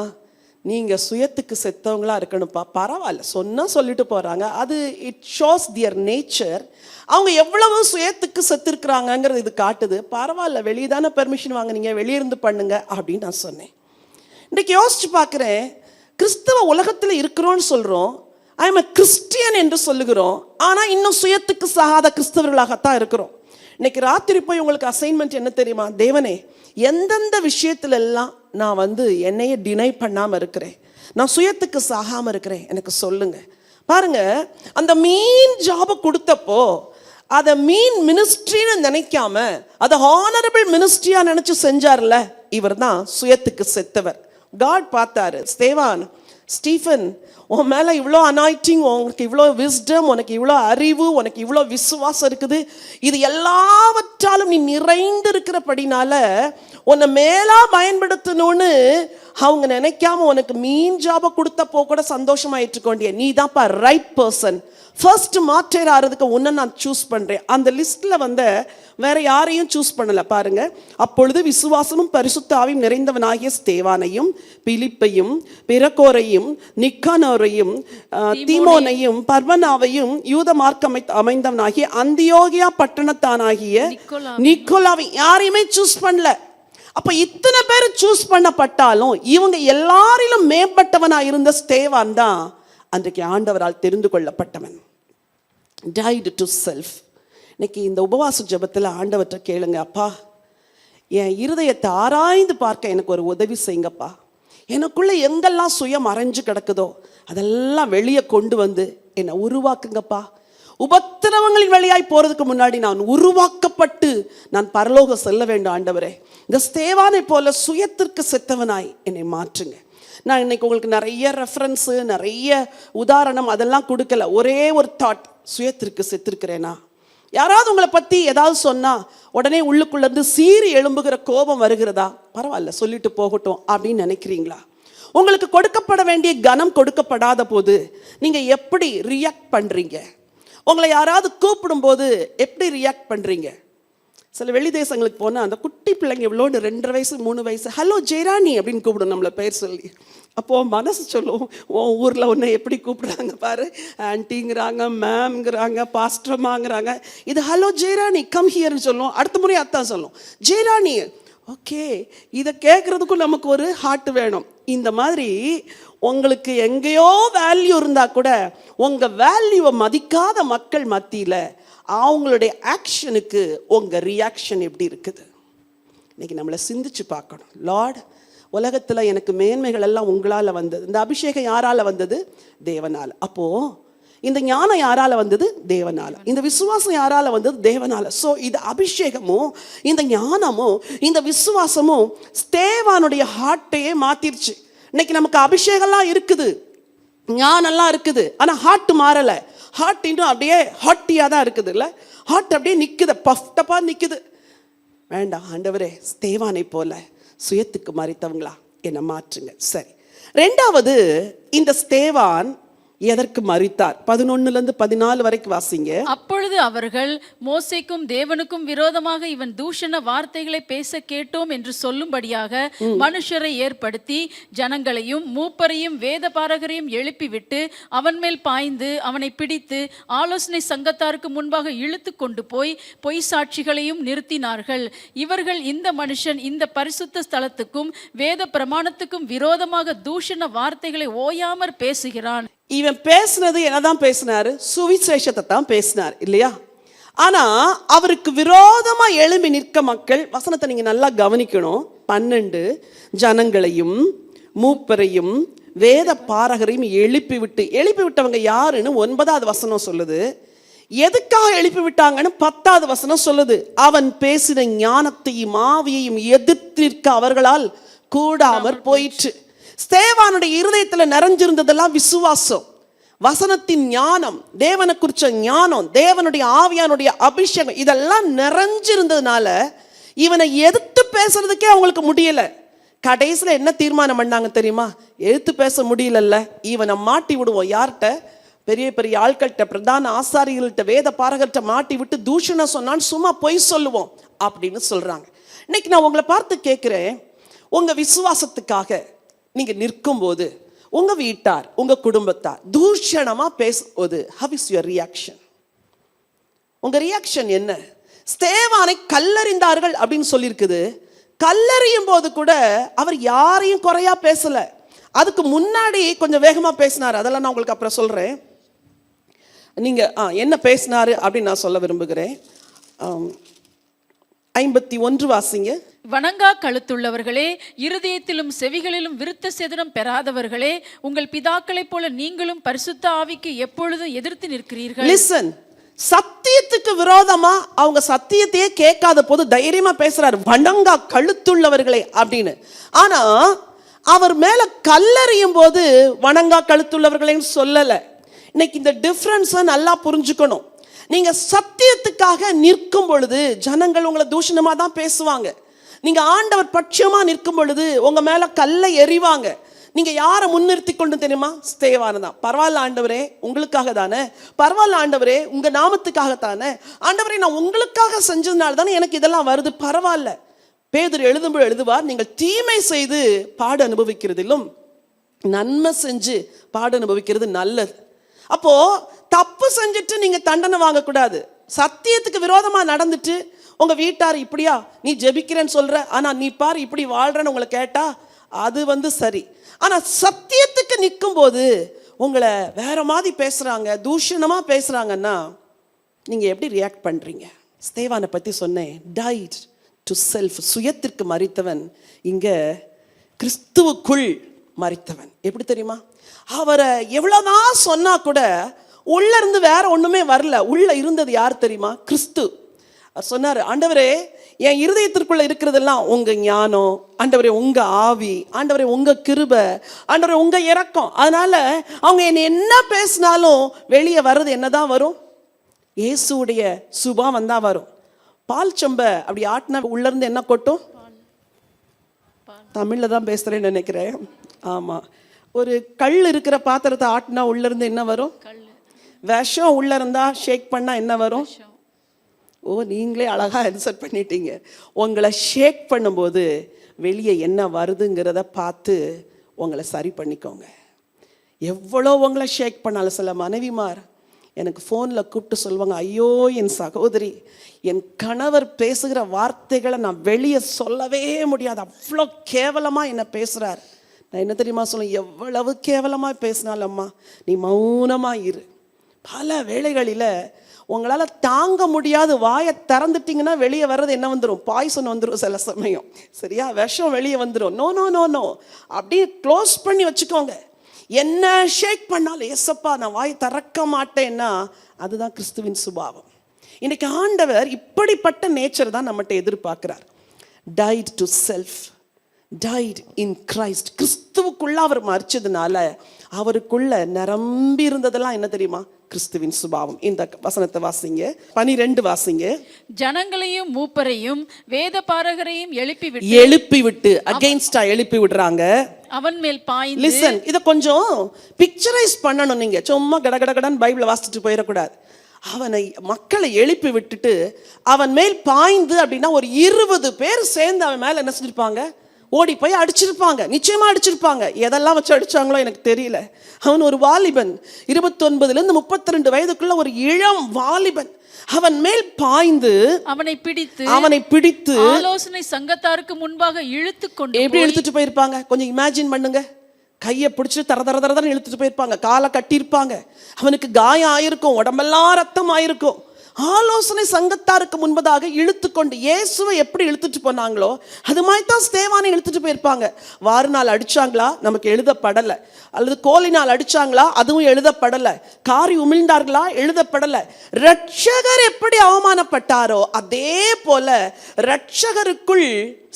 நீங்கள் சுயத்துக்கு செத்தவங்களா இருக்கணும்ப்பா. பரவாயில்ல, சொன்னால் சொல்லிட்டு போகிறாங்க, அது இட் ஷோஸ் தியர் நேச்சர். அவங்க எவ்வளவு சுயத்துக்கு செத்துருக்குறாங்கங்கிறது இது காட்டுது. பரவாயில்ல, வெளியே தானே பெர்மிஷன் வாங்குனீங்க, வெளியிருந்து பண்ணுங்க அப்படின்னு நான் சொன்னேன். இன்றைக்கி யோசிச்சு பார்க்குறேன், கிறிஸ்தவ உலகத்தில் இருக்கிறோன்னு சொல்கிறோம், ஐ எம் எ கிறிஸ்டியன் என்று சொல்லுகிறோம், ஆனால் இன்னும் சுயத்துக்கு சாகாத கிறிஸ்தவர்களாகத்தான் இருக்கிறோம். இன்னைக்கு ராத்திரி போய் உங்களுக்கு அசைன்மெண்ட் என்ன தெரியுமா? தேவனே, எந்தெந்த விஷயத்துல எல்லாம் நான் என்னையே டினை பண்ணாமல் இருக்கிறேன், நான் சுயத்துக்கு சாகாமல் இருக்கிறேன், எனக்கு சொல்லுங்க. பாருங்க, அந்த மீன் ஜாபை கொடுத்தப்போ அதை மீன் மினிஸ்ட்ரின்னு நினைக்காம அதை ஹானரபிள் மினிஸ்ட்ரியா நினைச்சு செஞ்சார்ல, இவர் தான் சுயத்துக்கு செத்தவர். காட் பார்த்தாரு, ஸ்டீஃபன், உன் மேலே இவ்வளோ அனாயிட்டிங், உனக்கு இவ்வளோ விஸ்டம், உனக்கு இவ்வளோ அறிவு, உனக்கு இவ்வளோ விசுவாசம் இருக்குது, இது எல்லாவற்றாலும் நீ நிறைந்து இருக்கிறபடினால உன்னை மேலா பயன்படுத்தணும்னு அவங்க நினைக்காம உனக்கு மீன் ஜாபை கொடுத்தப்போ கூட சந்தோஷமா ஏற்றுக்கொண்டிய நீ தான்ப்பா ரைட் பர்சன். ஃபர்ஸ்ட் மார்டைர் ஆகிறதுக்கு உன்னை நான் சூஸ் பண்ணுறேன். அந்த லிஸ்ட்டில் வேற யாரையும் சூஸ் பண்ணலை. பாருங்க, அப்பொழுது விசுவாசமும் பரிசுத்த ஆவியும் நிறைந்தவனாகிய ஸ்தேவானையும் பிலிப்பையும் பிறகோரையும் நிக்கானோரையும் தீமோனையும் பர்வனாவையும் யூத மார்க்கம் அமைந்தவனாகிய அந்தியோகியா பட்டணத்தானாகிய நிக்கோலாவை யாரையுமே சூஸ் பண்ணல. அப்ப இத்தனை பேர் சூஸ் பண்ணப்பட்டாலும் இவங்க எல்லாரிலும் மேம்பட்டவனா இருந்த ஸ்தேவான் தான் அன்றைக்கு ஆண்டவரால் தெரிந்து கொள்ளப்பட்டவன். died to self. இன்னைக்கு இந்த உபவாச ஜெபத்தில் ஆண்டவற்றை கேளுங்க, அப்பா என் இருதயத்தை ஆராய்ந்து பார்க்க எனக்கு ஒரு உதவி செய்யுங்கப்பா. எனக்குள்ள எங்கெல்லாம் சுயம் அரைஞ்சு கிடக்குதோ அதெல்லாம் வெளியே கொண்டு என்னை உருவாக்குங்கப்பா. உபத்திரவங்களின் வழியாய் போறதுக்கு முன்னாடி நான் உருவாக்கப்பட்டு நான் பரலோகம் செல்ல வேண்டும் ஆண்டவரே. இந்த ஸ்தேவானை போல சுயத்திற்கு செத்தவனாய் என்னை மாற்றுங்க. நான் இன்னைக்கு உங்களுக்கு நிறைய ரெஃபரன்ஸு, நிறைய உதாரணம் அதெல்லாம் கொடுக்கல. ஒரே ஒரு தாட், சுயத்திற்கு செத்துருக்கிறேனா? யாராவது உங்களை பற்றி ஏதாவது சொன்னால் உடனே உள்ளுக்குள்ளேருந்து சீறி எழும்புகிற கோபம் வருகிறதா? பரவாயில்ல, சொல்லிட்டு போகட்டும் அப்படின்னு நினைக்கிறீங்களா? உங்களுக்கு கொடுக்கப்பட வேண்டிய கனம் கொடுக்கப்படாத போது நீங்கள் எப்படி ரியாக்ட் பண்ணுறீங்க? உங்களை யாராவது கூப்பிடும்போது எப்படி ரியாக்ட் பண்ணுறீங்க? சில வெளி தேசங்களுக்கு போனால் அந்த குட்டி பிள்ளைங்க எவ்வளோன்னு 2.5 வயசு 3 வயசு, ஹலோ ஜெயராணி அப்படின்னு கூப்பிடும் நம்மளை பேர் சொல்லி. அப்போது மனசு சொல்லும், உன் ஊரில் ஒன்று எப்படி கூப்பிடுறாங்க பாரு, ஆன்ட்டிங்கிறாங்க, மேம்ங்கிறாங்க, பாஸ்டர்மாங்கிறாங்க. இது ஹலோ ஜெயராணி கம் ஹியர்னு சொல்லும். அடுத்த முறை அத்தான் சொல்லும் ஜெயராணி. ஓகே, இதை கேட்குறதுக்கும் நமக்கு ஒரு ஹார்ட் வேணும். இந்த மாதிரி உங்களுக்கு எங்கேயோ வேல்யூ இருந்தால் கூட உங்கள் வேல்யூவை மதிக்காத மக்கள் மத்தியில் அவங்களுடைய ஆக்ஷனுக்கு உங்கள் ரியாக்ஷன் எப்படி இருக்குது? இன்னைக்கு நம்மளை சிந்திச்சு பார்க்கணும். லார்ட், உலகத்தில் எனக்கு மேன்மைகள் எல்லாம் உங்களால் வந்தது. இந்த அபிஷேகம் யாரால் வந்தது? தேவனால். அப்போது இந்த ஞானம் யாரால வந்தது? தேவனால. இந்த விசுவாசம் யாரால வந்தது? தேவனால. ஸோ இது அபிஷேகமும் இந்த ஞானமும் இந்த விசுவாசமும் ஸ்தேவானுடைய ஹார்ட்டையே மாத்திருச்சு. இன்னைக்கு நமக்கு அபிஷேகம்லாம் இருக்குது, ஞானம்லாம் இருக்குது, ஆனால் ஹார்ட் மாறலை. ஹார்ட் இன்னும் அப்படியே ஹாட்டியாக தான் இருக்குது இல்லை? ஹார்ட் அப்படியே நிற்குது, பஃப்டப்பாக நிற்குது. வேண்டாம் ஆண்டவரே, ஸ்தேவானை போல சுயத்துக்கு மறித்தவங்களா என்னை மாற்றுங்க. சரி, ரெண்டாவது, இந்த ஸ்தேவான் எதற்கு மரித்தார்? 11 14 வரைக்கும் வாசிங்க. அப்பொழுது அவர்கள் மோசேக்கும் தேவனுக்கும் விரோதமாக இவன் தூஷண வார்த்தைகளை பேச கேட்டோம் என்று சொல்லும்படியாக மனுஷரை ஏற்படுத்தி ஜனங்களையும் மூப்பரையும் வேத பாரகரையும் எழுப்பிவிட்டு அவன் மேல் பாய்ந்து அவனை பிடித்து ஆலோசனை சங்கத்தாருக்கு முன்பாக இழுத்து கொண்டு போய் பொய் சாட்சிகளையும் நிறுத்தினார்கள். இவர்கள் இந்த மனுஷன் இந்த பரிசுத்த ஸ்தலத்துக்கும் வேத பிரமாணத்துக்கும் விரோதமாக தூஷண வார்த்தைகளை ஓயாமற் பேசுகிறான். இவன் பேசினது என்னதான் பேசினாரு? சுவிசேஷத்தை தான் பேசினார் இல்லையா? ஆனா அவருக்கு விரோதமா எழும்பி நிற்க மக்கள், வசனத்தை நீங்க நல்லா கவனிக்கணும். 12 ஜனங்களையும் மூப்பரையும் வேத பாரகரையும் எழுப்பி விட்டவங்க யாருன்னு 9வது வசனம் சொல்லுது. எதுக்காக எழுப்பி விட்டாங்கன்னு 10வது வசனம் சொல்லுது. அவன் பேசின ஞானத்தையும் ஆவியையும் எதிர்த்து நிற்க அவர்களால் கூடாமற் போயிற்று. ஸ்தேவானுடைய இருதயத்துல நிறைஞ்சிருந்ததெல்லாம் விசுவாசம், வசனத்தின் ஞானம், தேவனை குறிச்ச ஞானம், தேவனுடைய ஆவியானுடைய அபிஷேகம், இதெல்லாம் நிறைஞ்சிருந்ததுனால இவனை எதிர்த்து பேசுறதுக்கே அவங்களுக்கு முடியல. கடைசியில் என்ன தீர்மானம் பண்ணாங்க தெரியுமா? எதிர்த்து பேச முடியலல்ல, இவனை மாட்டி விடுவோம். யார்கிட்ட? பெரிய பெரிய ஆட்கள்கிட்ட, பிரதான ஆசாரிகள்கிட்ட, வேத பாரகர்கிட்ட மாட்டி விட்டு தூஷணம் சொன்னான்னு சும்மா பொய் சொல்லுவோம் அப்படின்னு சொல்றாங்க. இன்னைக்கு நான் உங்களை பார்த்து கேட்கிறேன், உங்க விசுவாசத்துக்காக நீங்க நிற்கும் போது உங்க வீட்டார், உங்க குடும்பத்தார் தூஷணமா பேசும்போது how is your reaction? உங்க ரியாக்ஷன் என்ன? ஸ்தேவானை கல்லறிந்தார்கள் அப்படின்னு சொல்லியிருக்குது. கல்லறியும் போது கூட அவர் யாரையும் குறையா பேசல. அதுக்கு முன்னாடி கொஞ்சம் வேகமா பேசினார். அதெல்லாம் நான் உங்களுக்கு அப்புறம் சொல்றேன். நீங்க என்ன பேசினாரு அப்படின்னு நான் சொல்ல விரும்புகிறேன். 51 வாசிங்க. வணங்கா கழுத்துள்ளவர்களே, இருதயத்திலும் செவிகளிலும் விருத்த சேதனம் பெறாதவர்களே, உங்கள் பிதாக்களைப் போல நீங்களும் பரிசுத்த ஆவிக்கு எப்பொழுதும் எதிர்த்து நிற்கிறீர்கள். லிசன், சத்தியத்துக்கு விரோதமா அவங்க சத்தியத்தையே கேட்காத போது தைரியமா பேசுறாரு, வணங்கா கழுத்துள்ளவர்களே அப்படின்னு. ஆனா அவர் மேல கல்லறியும் போது வணங்கா கழுத்துள்ளவர்களேன்னு சொல்லல. இன்னைக்கு இந்த டிஃபரன்ஸை நல்லா புரிஞ்சுக்கணும். நீங்க சத்தியத்துக்காக நிற்கும் பொழுது ஜனங்கள் உங்களை தூஷணமா தான் பேசுவாங்க. நீங்க ஆண்டவர் பட்சமா நிற்கும் பொழுது உங்க மேல கல்லை எறிவாங்க. நீங்க யாரை முன்னிறுத்தி கொண்டு தெரியுமா? ஸ்தேவானை தான். பரவாயில்ல ஆண்டவரே, உங்களுக்காக தானே. பரவாயில்ல ஆண்டவரே, உங்க நாமத்துக்காகத்தானே. ஆண்டவரே, நான் உங்களுக்காக செஞ்சதுனால தானே எனக்கு இதெல்லாம் வருது. பரவாயில்ல. பேதுரு எழுதும்போது எழுதுவார், நீங்கள் தீமை செய்து பாடு அனுபவிக்கிறதிலும் நன்மை செஞ்சு பாடு அனுபவிக்கிறது நல்லது. அப்போ தப்பு செஞ்சுட்டு நீங்க தண்டனை வாங்கக்கூடாது. சத்தியத்துக்கு விரோதமா நடந்துட்டு உங்க வீட்டார் இப்படியா நீ ஜெபிக்கிறேன்னு சொல்ற, ஆனா நீ பாரு இப்படி வாழ்றன்னு உங்களை கேட்டா அது சரி. ஆனா சத்தியத்துக்கு நிற்கும் போது உங்களை வேற மாதிரி பேசுறாங்க, தூஷணமா பேசுறாங்கன்னா நீங்க எப்படி ரியாக்ட் பண்றீங்க? ஸ்தேவானை பத்தி சொன்னேன், டைட் டு செல்ஃப், சுயத்திற்கு மரித்தவன். இங்க கிறிஸ்துவுக்குள் மரித்தவன். எப்படி தெரியுமா? அவரை எவ்வளவுதான் சொன்னா கூட உள்ள இருந்து வேற ஒண்ணுமே வரல. உள்ள இருந்தது யார் தெரியுமா? கிறிஸ்து. சொன்னாரு, ஆண்டவரே, என் இருதயத்திற்குள்ள இருக்கிறதெல்லாம் உங்க ஞானம், ஆண்டவரே உங்க ஆவி, ஆண்டவரே உங்க கிருபை, ஆண்டவரே உங்க இரக்கம். அதனால அவங்க என்ன பேசினாலும் வெளியே வர்றது என்னதான் வரும்? இயேசுடைய சுபாவம் தான் வரும். பால் சொம்ப அப்படி ஆட்டினா உள்ள இருந்து என்ன கொட்டும்? தமிழ்ல தான் பேசுறேன்னு நினைக்கிறேன். ஆமா, ஒரு கல் இருக்கிற பாத்திரத்தை ஆட்டினா உள்ள இருந்து என்ன வரும்? விஷம் உள்ள இருந்தா ஷேக் பண்ணா என்ன வரும்? நீங்களே அழகாக ஆன்சர் பண்ணிட்டீங்க. உங்களை ஷேக் பண்ணும்போது வெளியே என்ன வருதுங்கிறத பார்த்து உங்களை சரி பண்ணிக்கோங்க. எவ்வளோ உங்களை ஷேக் பண்ணாலும் சில மனைவிமார் எனக்கு ஃபோனில் கூப்பிட்டு சொல்லுவாங்க, ஐயோ என் சகோதரி, என் கணவர் பேசுகிற வார்த்தைகளை நான் வெளியே சொல்லவே முடியாது, அவ்வளோ கேவலமாக என்னை பேசுகிறார். நான் என்ன தெரியுமா சொல்லுவேன், எவ்வளவு கேவலமாக பேசினாலம்மா நீ மௌனமாக இரு. பல வேளைகளில் உங்களால் தாங்க முடியாது, வாயை திறந்துட்டிங்கன்னா வெளியே வர்றது என்ன வந்துடும், பாய்சன் வந்துடும், சில சமயம் சரியா, விஷம் வெளியே வந்துடும். நோ நோ நோ நோ, அப்படியே க்ளோஸ் பண்ணி வச்சுக்கோங்க. என்ன ஷேக் பண்ணாலும் ஏசப்பா நான் வாய் திறக்க மாட்டேன்னா அதுதான் கிறிஸ்துவின் சுபாவம். இன்னைக்கு ஆண்டவர் இப்படிப்பட்ட நேச்சர் தான் நம்மகிட்ட எதிர்பார்க்கிறார். Died to self, died in Christ. கிறிஸ்துவுக்குள்ள அவர் மரிச்சதுனால அவருக்குள்ள நிரம்பி இருந்ததெல்லாம் என்ன தெரியுமா, கிறிஸ்துவின் சுபாவம். இந்த வசனத்தை வாசிங்க, 12 வாசிங்க. ஜனங்களையும் மூப்பரையும் வேத பாரகரையும் எழுப்பி விட்டு அகைன்ஸ்டா எழுப்பி விடுறாங்க. அவன் மேல் பாய்ந்து, லிசன், இத கொஞ்சம் பிக்சரைஸ் பண்ணணும். நீங்க சும்மா கடகடகடன் பைபிளை வாசிச்சுட்டு போயிடக்கூடாது. அவனை மக்களை எழுப்பி விட்டுட்டு அவன் மேல் பாய்ந்து அப்படின்னா ஒரு 20 பேர் சேர்ந்து அவன் மேல என்ன செஞ்சிருப்பாங்க, ஓடி போய் அடிச்சிருப்பாங்க. நிச்சயமா அடிச்சிருப்பாங்க. எதெல்லாம் வச்சு அடிச்சாங்களோ எனக்கு தெரியல. அவன் ஒரு வாலிபன், 29 32 வயதுக்குள்ள ஒரு இளம் வாலிபன். அவன் மேல் பாய்ந்து அவனை பிடித்து ஆலோசனை சங்கத்தாருக்கு முன்பாக இழுத்து கொண்டு, எப்படி இழுத்துட்டு போயிருப்பாங்க கொஞ்சம் இமேஜின் பண்ணுங்க. கையை பிடிச்சி தர தர தரதான் இழுத்துட்டு போயிருப்பாங்க. காலை கட்டியிருப்பாங்க. அவனுக்கு காயம் ஆயிருக்கும், உடம்பெல்லாம் ரத்தம் ஆயிருக்கும். ஆலோசனை சங்கத்தாருக்கு முன்பதாக இழுத்து கொண்டு, இயேசுவை எப்படி இழுத்துட்டு போனாங்களோ அது மாதிரி தான் ஸ்தேவானை இழுத்துட்டு போயிருப்பாங்க. வாரினால் அடிச்சாங்களா, நமக்கு எழுதப்படலை. அல்லது கோலினால் அடிச்சாங்களா, அதுவும் எழுதப்படலை. காரி உமிழ்ந்தார்களா, எழுதப்படலை. இரட்சகர் எப்படி அவமானப்பட்டாரோ அதே போல இரட்சகருக்குள்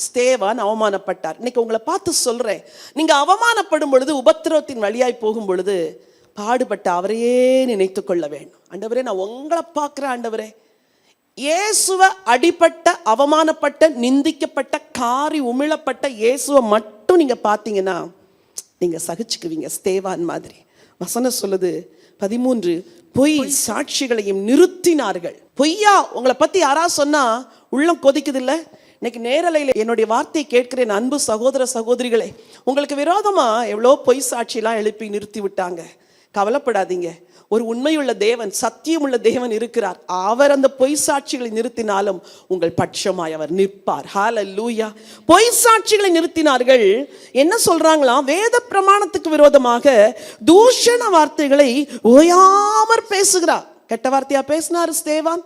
ஸ்தேவான் அவமானப்பட்டார். இன்னைக்கு உங்களை பார்த்து சொல்றேன், நீங்க அவமானப்படும் பொழுது, உபத்திரவத்தின் வழியாய் போகும் பொழுது பாடுபட்ட அவரையே நினைத்து கொள்ள வேண்டும். ஆண்டவரே, நான் உங்களை பார்க்கிறேன். ஆண்டவரே, இயேசுவை அடிபட்ட, அவமானப்பட்ட, நிந்திக்கப்பட்ட, காரி உமிழப்பட்ட இயேசுவை மட்டும் நீங்க பார்த்தீங்கன்னா நீங்க சகிச்சுக்குவீங்க, ஸ்தேவான் மாதிரி. வசனம் சொல்லுது 13, பொய் சாட்சிகளையும் நிறுத்தினார்கள். பொய்யா உங்களை பத்தி யாரா சொன்னா உள்ளம் கொதிக்குது இல்ல? இன்னைக்கு நேரலையில் என்னுடைய வார்த்தையை கேட்கிறேன் அன்பு சகோதர சகோதரிகளே, உங்களுக்கு விரோதமா எவ்வளோ பொய் சாட்சியெல்லாம் எழுப்பி நிறுத்தி விட்டாங்க. கவலைப்படாதீங்க, ஒரு உண்மையுள்ள தேவன், சத்தியமுள்ள தேவன் இருக்கிறார். அவர் அந்த பொய் சாட்சிகளை நிறுத்தினாலும் உங்கள் பட்சமாய் அவர் நிற்பார். ஹல்லேலூயா. பொய் சாட்சிகளை நிறுத்தினார்கள். என்ன சொல்றாங்களாம், வேத பிரமாணத்துக்கு விரோதமாக தூஷண வார்த்தைகளை ஓயாமற் பேசுகிறார். கெட்ட வார்த்தையா பேசினாரு ஸ்தேவான்,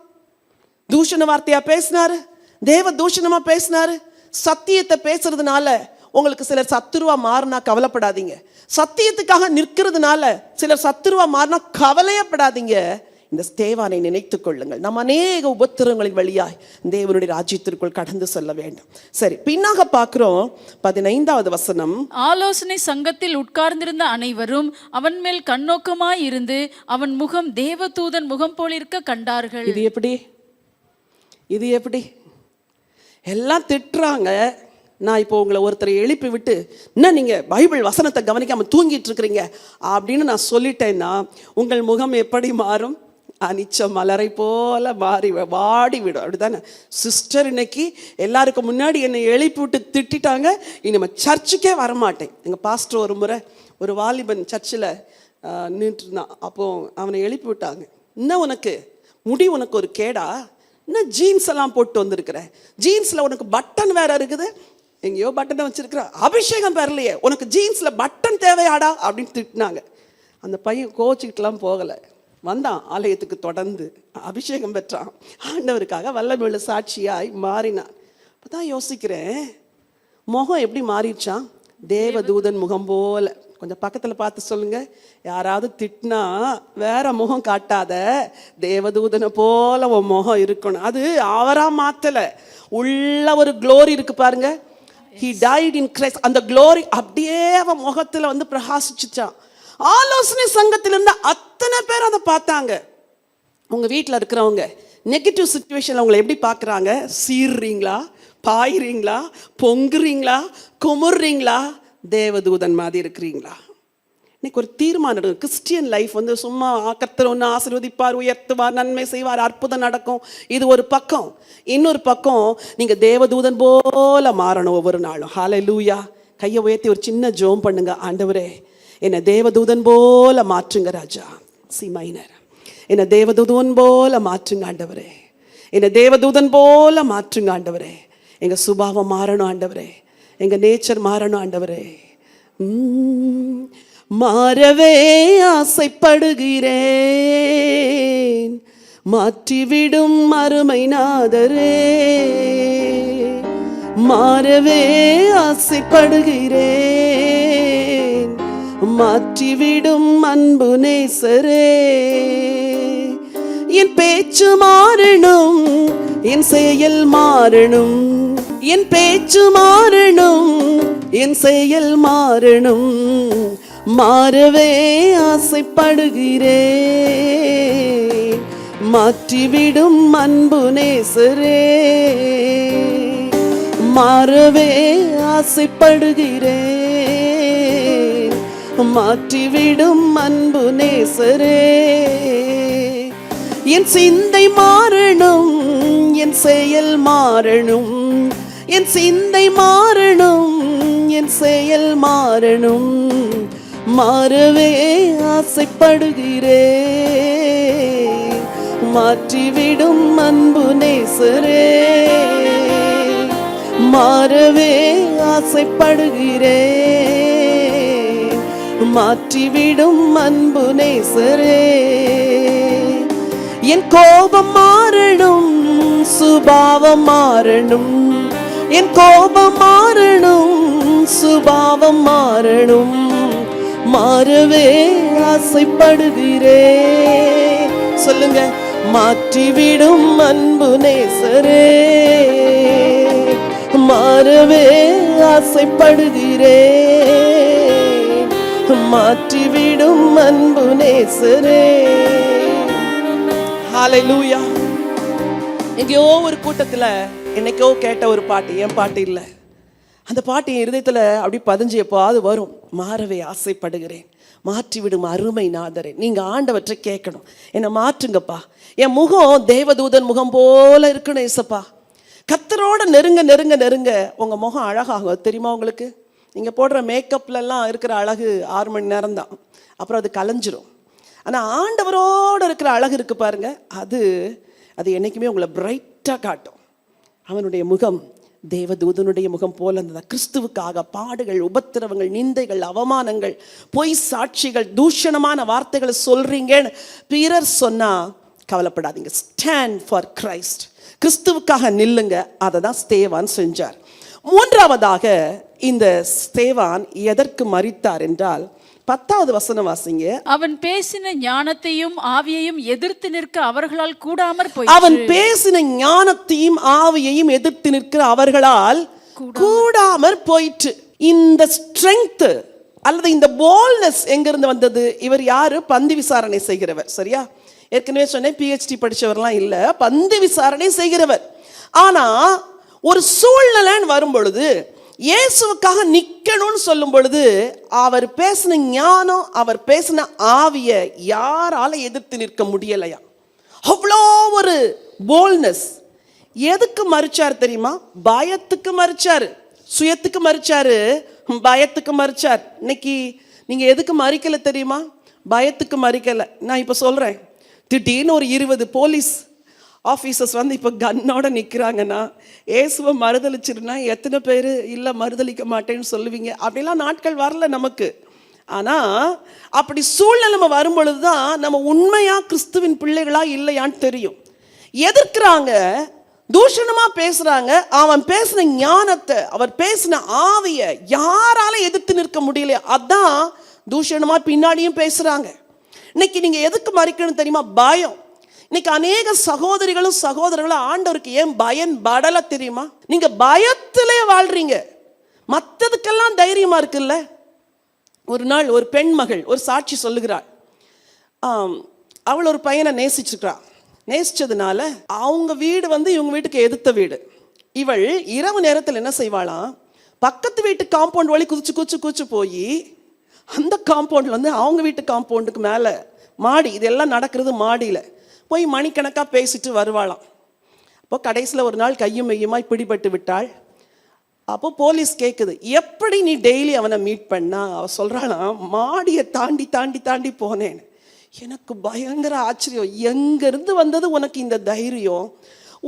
தூஷண வார்த்தையா பேசினாரு, தேவ தூஷணமா பேசினாரு. சத்தியத்தை பேசுறதுனால உங்களுக்கு சிலர் சத்துருவா மாறினா கவலைப்படாதீங்க. சத்தியத்துக்காக நிற்கிறதுனால சிலர் சத்துருவா மாறினா கவலையப்படாதீங்க. இந்த ஸ்தேவானை நினைத்துக் கொள்ளுங்கள். நம்ம அநேக உபத்திரங்களின் வழியாய் தேவனுடைய ராஜ்யத்திற்குள் கடந்து செல்ல வேண்டும். சரி, பின்னாக பார்க்கிறோம் 15வது வசனம். ஆலோசனை சங்கத்தில் உட்கார்ந்திருந்த அனைவரும் அவன் மேல் கண்ணோக்கமாய் இருந்து அவன் முகம் தேவதூதன் முகம் போலிருக்க கண்டார்கள். இது எப்படி எல்லாம் திட்டுறாங்க. நான் இப்போ உங்களை ஒருத்தரை எழுப்பி விட்டு, என்ன நீங்கள் பைபிள் வசனத்தை கவனிக்காமல் தூங்கிட்டு இருக்கிறீங்க அப்படின்னு நான் சொல்லிட்டேன்னா உங்கள் முகம் எப்படி மாறும்? அனிச்ச மலரை போல வாடிவிடும். அப்படிதானே சிஸ்டர்? இன்னைக்கு எல்லாருக்கும் முன்னாடி என்னை எழுப்பி விட்டு திட்டாங்க, இனிமேல் சர்ச்சுக்கே வரமாட்டேன். எங்கள் பாஸ்டர் ஒரு முறை ஒரு வாலிபன் சர்ச்சில் நின்றுட்டு இருந்தான். அப்போ அவனை எழுப்பி விட்டாங்க, இன்னும் உனக்கு முடி உனக்கு ஒரு கேடா, இன்னும் ஜீன்ஸ் எல்லாம் போட்டு வந்திருக்கிற, ஜீன்ஸில் உனக்கு பட்டன் வேற இருக்குது, எங்கேயோ பட்டனை வச்சிருக்கிற, அபிஷேகம் பெறலையே, உனக்கு ஜீன்ஸில் பட்டன் தேவையாடா அப்படின்னு திட்டினாங்க. அந்த பையன் கோச்சிக்கிட்டுலாம் போகலை, வந்தான் ஆலயத்துக்கு, தொடர்ந்து அபிஷேகம் பெற்றான், ஆண்டவருக்காக வல்லமையுள்ள சாட்சியாய் மாறினான். இப்போ தான் யோசிக்கிறேன், முகம் எப்படி மாறிடுச்சான்? தேவதூதன் முகம் போல. கொஞ்சம் பக்கத்தில் பார்த்து சொல்லுங்க, யாராவது திட்டினா வேற முகம் காட்டாத, தேவதூதனை போல உன் முகம் இருக்கணும். அது அவரா மாத்தலை, உள்ள ஒரு க்ளோரி இருக்கு பாருங்க. He died in Christ. அந்த க்ளோரி அப்படியே அவன் முகத்துல வந்து பிரகாசிச்சுச்சான். ஆலோசனை சங்கத்தில் இருந்த அத்தனை பேர் அதை பார்த்தாங்க. உங்க வீட்டில் இருக்கிறவங்க நெகட்டிவ் சிச்சுவேஷன்ல உங்களை எப்படி பார்க்குறாங்க? சீர்றீங்களா, பாயிறீங்களா, பொங்குறீங்களா, குமுறீங்களா, தேவதூதன் மாதிரி இருக்கிறீங்களா? இன்னைக்கு ஒரு தீர்மானம் எடுங்க. கிறிஸ்டியன் லைஃப் வந்து சும்மா கர்த்தர் ஒன்று ஆசீர்வதிப்பார், உயர்த்துவார், நன்மை செய்வார், அற்புதம் நடக்கும், இது ஒரு பக்கம். இன்னொரு பக்கம் நீங்க தேவதூதன் போல மாறணும் ஒவ்வொரு நாளும். ஹல்லேலூயா. கையை உயர்த்தி ஒரு சின்ன ஜெபம் பண்ணுங்க. ஆண்டவரே, என்னை தேவதூதன் போல மாற்றுங்க ராஜா. C minor. என்னை தேவதூதன் போல மாற்றுங்க ஆண்டவரே. என்னை தேவதூதன் போல மாற்றுங்க ஆண்டவரே. எங்க சுபாவம் மாறணும் ஆண்டவரே. எங்க நேச்சர் மாறணும் ஆண்டவரே. மாறவே ஆசைப்படுகிறேன், மாற்றிவிடும் அருமை நாதரே. மாறவே ஆசைப்படுகிறேன், மாற்றிவிடும் அன்பு நேசரே. என் பேச்சு மாறணும், என் செயல் மாறணும். என் பேச்சு மாறணும், என் செயல் மாறணும். மாறவே ஆசைப்படுகிறேன், மாற்றிவிடும் அன்பு நேசரே. மாறவே ஆசைப்படுகிறேன், மாற்றிவிடும் அன்பு நேசரே. என் சிந்தை மாறணும், என் செயல் மாறணும். என் சிந்தை மாறணும், என் செயல் மாறணும். மாறவே ஆசைப்படுகிறேன், மாற்றிவிடும் அன்பு நேசரே. மாறவே ஆசைப்படுகிறேன், மாற்றிவிடும் அன்பு நேசரே. என் கோபம் மாறணும், சுபாவம் மாறணும். என் கோபம் மாறணும், சுபாவம் மாறணும். மாறவே ஆசைப்படுகிறேன். சொல்லுங்க. மாற்றிவிடும் அன்பு நேசரே. மாறவே ஆசைப்படுகிறேன், மாற்றிவிடும் அன்பு நேசரே. ஹல்லேலூயா. எங்கேயோ ஒரு கூட்டத்துல என்னைக்கோ கேட்ட ஒரு பாட்டு, என் பாட்டு இல்லை, அந்த பாட்டு என் இருதயத்துல அப்படி பதிஞ்சு எப்போது வரும். மாறவே ஆசைப்படுகிறேன், மாற்றிவிடும் அருமை நாதரே. நீங்க ஆண்டவற்றை கேட்கணும், என்னை மாற்றுங்கப்பா. என் முகம் தேவதூதன் முகம் போல இருக்கணும் ஏசப்பா. கர்த்தரோட நெருங்க நெருங்க நெருங்க உங்க முகம் அழகாகும். தெரியுமா உங்களுக்கு? நீங்க போடுற மேக்கப்லாம் இருக்கிற அழகு 6 மணி நேரம் தான், அப்புறம் அது கலைஞ்சிரும். ஆனா ஆண்டவரோட இருக்கிற அழகு இருக்கு பாருங்க, அது என்னைக்குமே உங்களை பிரைட்டா காட்டும். அவனுடைய முகம் தேவதூதனுடைய முகம் போல இருந்தது. கிறிஸ்துவுக்காக பாடுகள், உபத்திரவங்கள், நிந்தைகள், அவமானங்கள், பொய் சாட்சிகள், தூஷணமான வார்த்தைகளை சொல்றீங்கன்னு பிறர் சொன்னா கவலைப்படாதீங்க. Stand for Christ. கிறிஸ்துவுக்காக நில்லுங்க. அதை தான் ஸ்தேவான் செஞ்சார். மூன்றாவதாக இந்த ஸ்தேவான் எதற்கு மரித்தார் என்றால் 10வது வசனம் வாசிங்க. அவன் பேசின ஞானத்தையும் ஆவியையும் எதிர்த்து நிற்க அவர்களால் கூடாமற் போய். அவன் பேசின ஞானத்தையும் ஆவியையும் எதிர்த்து நிற்க அவர்களால் கூடாமற் போயிற்று. இந்த ஸ்ட்ரெங்த் அல்லது இந்த போல்னஸ் எங்கிருந்து வந்தது? இவர் யாரு? பந்தி விசாரணை செய்கிறவர். சரியா? ஏற்கனவே சொன்னேன், PhD படிச்சவர்லாம் இல்ல, பந்தி விசாரணை செய்கிறவர். ஆனா ஒரு சூழ்நிலைன்னு வரும் பொழுது, இயேசுவுக்காக நிக்கணும்னு சொல்லும் பொழுது, அவர் பேசின ஞானம், அவர் பேசின ஆவிய யாரால எதிர்த்து நிற்க முடியலையா? அவ்வளோ ஒரு போல்னஸ். எதுக்கு மறிச்சார் தெரியுமா? பயத்துக்கு மறிச்சாரு, சுயத்துக்கு மறிச்சாரு, பயத்துக்கு மறிச்சார். இன்னைக்கு நீங்க எதுக்கு மறிக்கல தெரியுமா? பயத்துக்கு மறிக்கல. நான் இப்ப சொல்றேன், திடீர்னு ஒரு 20 போலீஸ் ஆஃபீஸர்ஸ் வந்து இப்போ கன்னோட நிற்கிறாங்கன்னா, இயேசுவை மறுதளிச்சிருந்தா எத்தனை பேர் இல்லை மறுதளிக்க மாட்டேன்னு சொல்லுவீங்க? அப்படிலாம் நாட்கள் வரல நமக்கு. ஆனால் அப்படி சூழ்நிலை நம்ம வரும் பொழுது தான் நம்ம உண்மையாக கிறிஸ்துவின் பிள்ளைகளா இல்லையான்னு தெரியும். எதிர்க்கிறாங்க, தூஷணமாக பேசுகிறாங்க. அவன் பேசின ஞானத்தை, அவர் பேசின ஆவியை யாரால எதிர்த்து நிற்க முடியலையா? அதான் தூஷணமாக பின்னாடியும் பேசுகிறாங்க. இன்னைக்கு நீங்கள் எதுக்கு மறிக்கணும் தெரியுமா? பயம். இன்னைக்கு அநேக சகோதரிகளும் சகோதரர்களும் ஆண்டவருக்கு ஏன் பயன்படல தெரியுமா? நீங்க பயத்திலே வாழ்றீங்க. மற்றதுக்கெல்லாம் தைரியமா இருக்குல்ல. ஒரு நாள் ஒரு பெண் மகள் ஒரு சாட்சி சொல்லுகிறாள். அவள் ஒரு பையனை நேசிச்சிருக்கிறாள். நேசிச்சதுனால அவங்க வீடு வந்து இவங்க வீட்டுக்கு எதிர்த்த வீடு. இவள் இரவு நேரத்தில் என்ன செய்வாளாம், பக்கத்து வீட்டு காம்பவுண்ட் வழி குதிச்சு குதிச்சு குதிச்சு போய் அந்த காம்பவுண்டில் வந்து அவங்க வீட்டு காம்பவுண்டுக்கு மேலே மாடி, இதெல்லாம் நடக்கிறது மாடியில் போய் மணிக்கணக்காக பேசிட்டு வருவாளாம். அப்போ கடைசியில் ஒரு நாள் கையும் மெய்யுமாய் பிடிபட்டு விட்டாள். அப்போ போலீஸ் கேட்குது, எப்படி நீ டெய்லி அவனை மீட் பண்ணா? அவள் சொல்கிறாளாம், மாடியை தாண்டி தாண்டி தாண்டி போனேன். எனக்கு பயங்கர ஆச்சரியம், எங்கேருந்து வந்தது உனக்கு இந்த தைரியம்?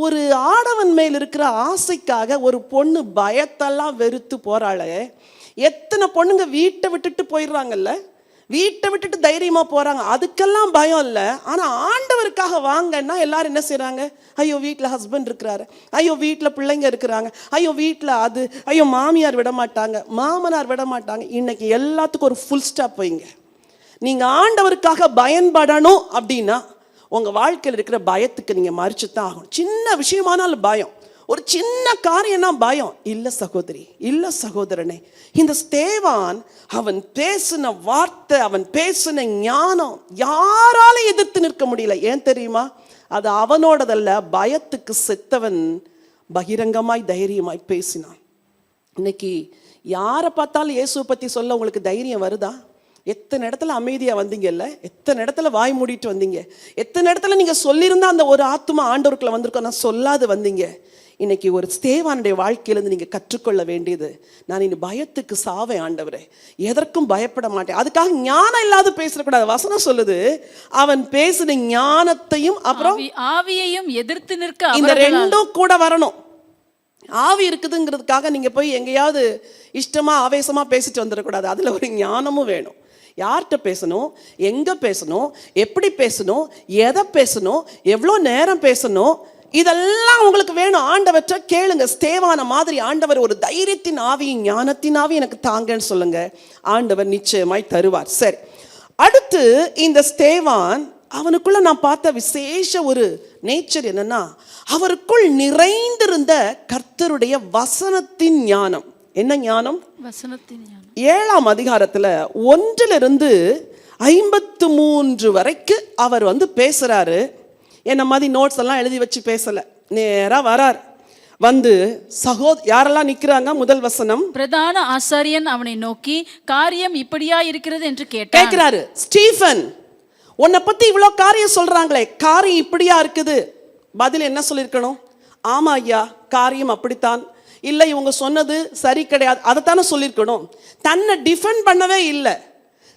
ஒரு ஆடவன் மேல் இருக்கிற ஆசைக்காக ஒரு பொண்ணு பயத்தெல்லாம் வெறுத்து போகிறாளே. எத்தனை பொண்ணுங்க வீட்டை விட்டுட்டு போயிடுறாங்கல்ல, வீட்டை விட்டுட்டு தைரியமாக போகிறாங்க, அதுக்கெல்லாம் பயம் இல்லை. ஆனால் ஆண்டவருக்காக வாங்கன்னா எல்லாரும் என்ன செய்கிறாங்க? ஐயோ வீட்டில் ஹஸ்பண்ட் இருக்கிறாரு, ஐயோ வீட்டில் பிள்ளைங்க இருக்கிறாங்க, ஐயோ வீட்டில் அது, ஐயோ மாமியார் விட மாட்டாங்க, மாமனார் விட மாட்டாங்க. இன்னைக்கு எல்லாத்துக்கும் ஒரு ஃபுல் ஸ்டாப் வைங்க. நீங்கள் ஆண்டவருக்காக பயன்படணும் அப்படின்னா உங்கள் வாழ்க்கையில் இருக்கிற பயத்துக்கு நீங்கள் மறிச்சு தான் ஆகணும். சின்ன விஷயமானாலும் பயம், ஒரு சின்ன காரியம்னா பயம். இல்லை சகோதரி, இல்லை சகோதரனே, இந்த ஸ்தேவான் அவன் பேசின வார்த்தை, அவன் பேசின ஞானம் யாரால எதிர்த்து நிற்க முடியல. ஏன் தெரியுமா? அது அவனோடதல்ல, பயத்துக்கு செத்தவன் பகிரங்கமாய் தைரியமாய் பேசினான். இன்னைக்கு யாரை பார்த்தாலும் இயேசுவை பற்றி சொல்ல உங்களுக்கு தைரியம் வருதா? எத்தனை இடத்துல அமைதியாக வந்தீங்கல்ல, எத்தனை இடத்துல வாய் மூடிட்டு வந்தீங்க, எத்தனை இடத்துல நீங்கள் சொல்லியிருந்தா அந்த ஒரு ஆத்துமா ஆண்டவருக்குள்ள வந்திருக்கோம், நான் சொல்லாது வந்தீங்க. இன்னைக்கு ஒரு ஸ்தேவானுடைய வாழ்க்கையிலேருந்து நீங்கள் கற்றுக்கொள்ள வேண்டியது, நான் இனி பயத்துக்கு சாவேன் ஆண்டவரே, எதற்கும் பயப்பட மாட்டேன். அதுக்காக ஞானம் இல்லாத பேசக்கூடாது. வசனம் சொல்லுது, அவன் பேசின ஞானத்தையும் அப்புறம் ஆவியையும் எதிர்த்து நிற்க இந்த ரெண்டும் கூட வரணும். ஆவி இருக்குதுங்கிறதுக்காக நீங்கள் போய் எங்கேயாவது இஷ்டமாக ஆவேசமாக பேசிட்டு வந்துடக்கூடாது. அதில் ஒரு ஞானமும் வேணும். யார்கிட்ட பேசணும், எங்கே பேசணும், எப்படி பேசணும், எதை பேசணும், எவ்வளோ நேரம் பேசணும், இதெல்லாம் உங்களுக்கு வேணும். ஆண்டவற்றை கேளுங்க. ஸ்தேவான மாதிரி ஆண்டவர் ஒரு தைரியத்தின் ஆவியும் ஞானத்தின் ஆவி எனக்கு தாங்கன்னு சொல்லுங்க, ஆண்டவர் நிச்சயமாய் தருவார். சரி, அடுத்து இந்த ஸ்தேவான், அவனுக்குள்ள நான் பார்த்த விசேஷ ஒரு நேச்சர் என்னன்னா, அவருக்குள் நிறைந்திருந்த கர்த்தருடைய வசனத்தின் ஞானம். என்ன ஞானம்? வசனத்தின் ஞானம். 7ஆம் அதிகாரத்துல 1-53 வரைக்கும் அவர் வந்து பேசுறாரு. என்ன மாதிரி நோட்ஸ் எல்லாம் எழுதி வச்சு பேசல, நேரா வரார். வந்து யாரெல்லாம் நிக்கிறாங்க? முதல் வசனம், பிரதான ஆசாரியன் அவனை நோக்கி, காரியம் இப்படியா இருக்கிறது என்று கேட்கிறாரு. ஸ்டீஃபன், உன்னை பத்தி இவ்வளவு காரியம் சொல்றாங்களே, காரியம் இப்படியா இருக்குது? பதில் என்ன சொல்லியிருக்கணும்? ஆமா ஐயா, காரியம் அப்படித்தான். இல்லை இவங்க சொன்னது சரி கிடையாது, அதைத்தானே சொல்லியிருக்கணும். தன்னை டிஃபெண்ட் பண்ணவே இல்லை,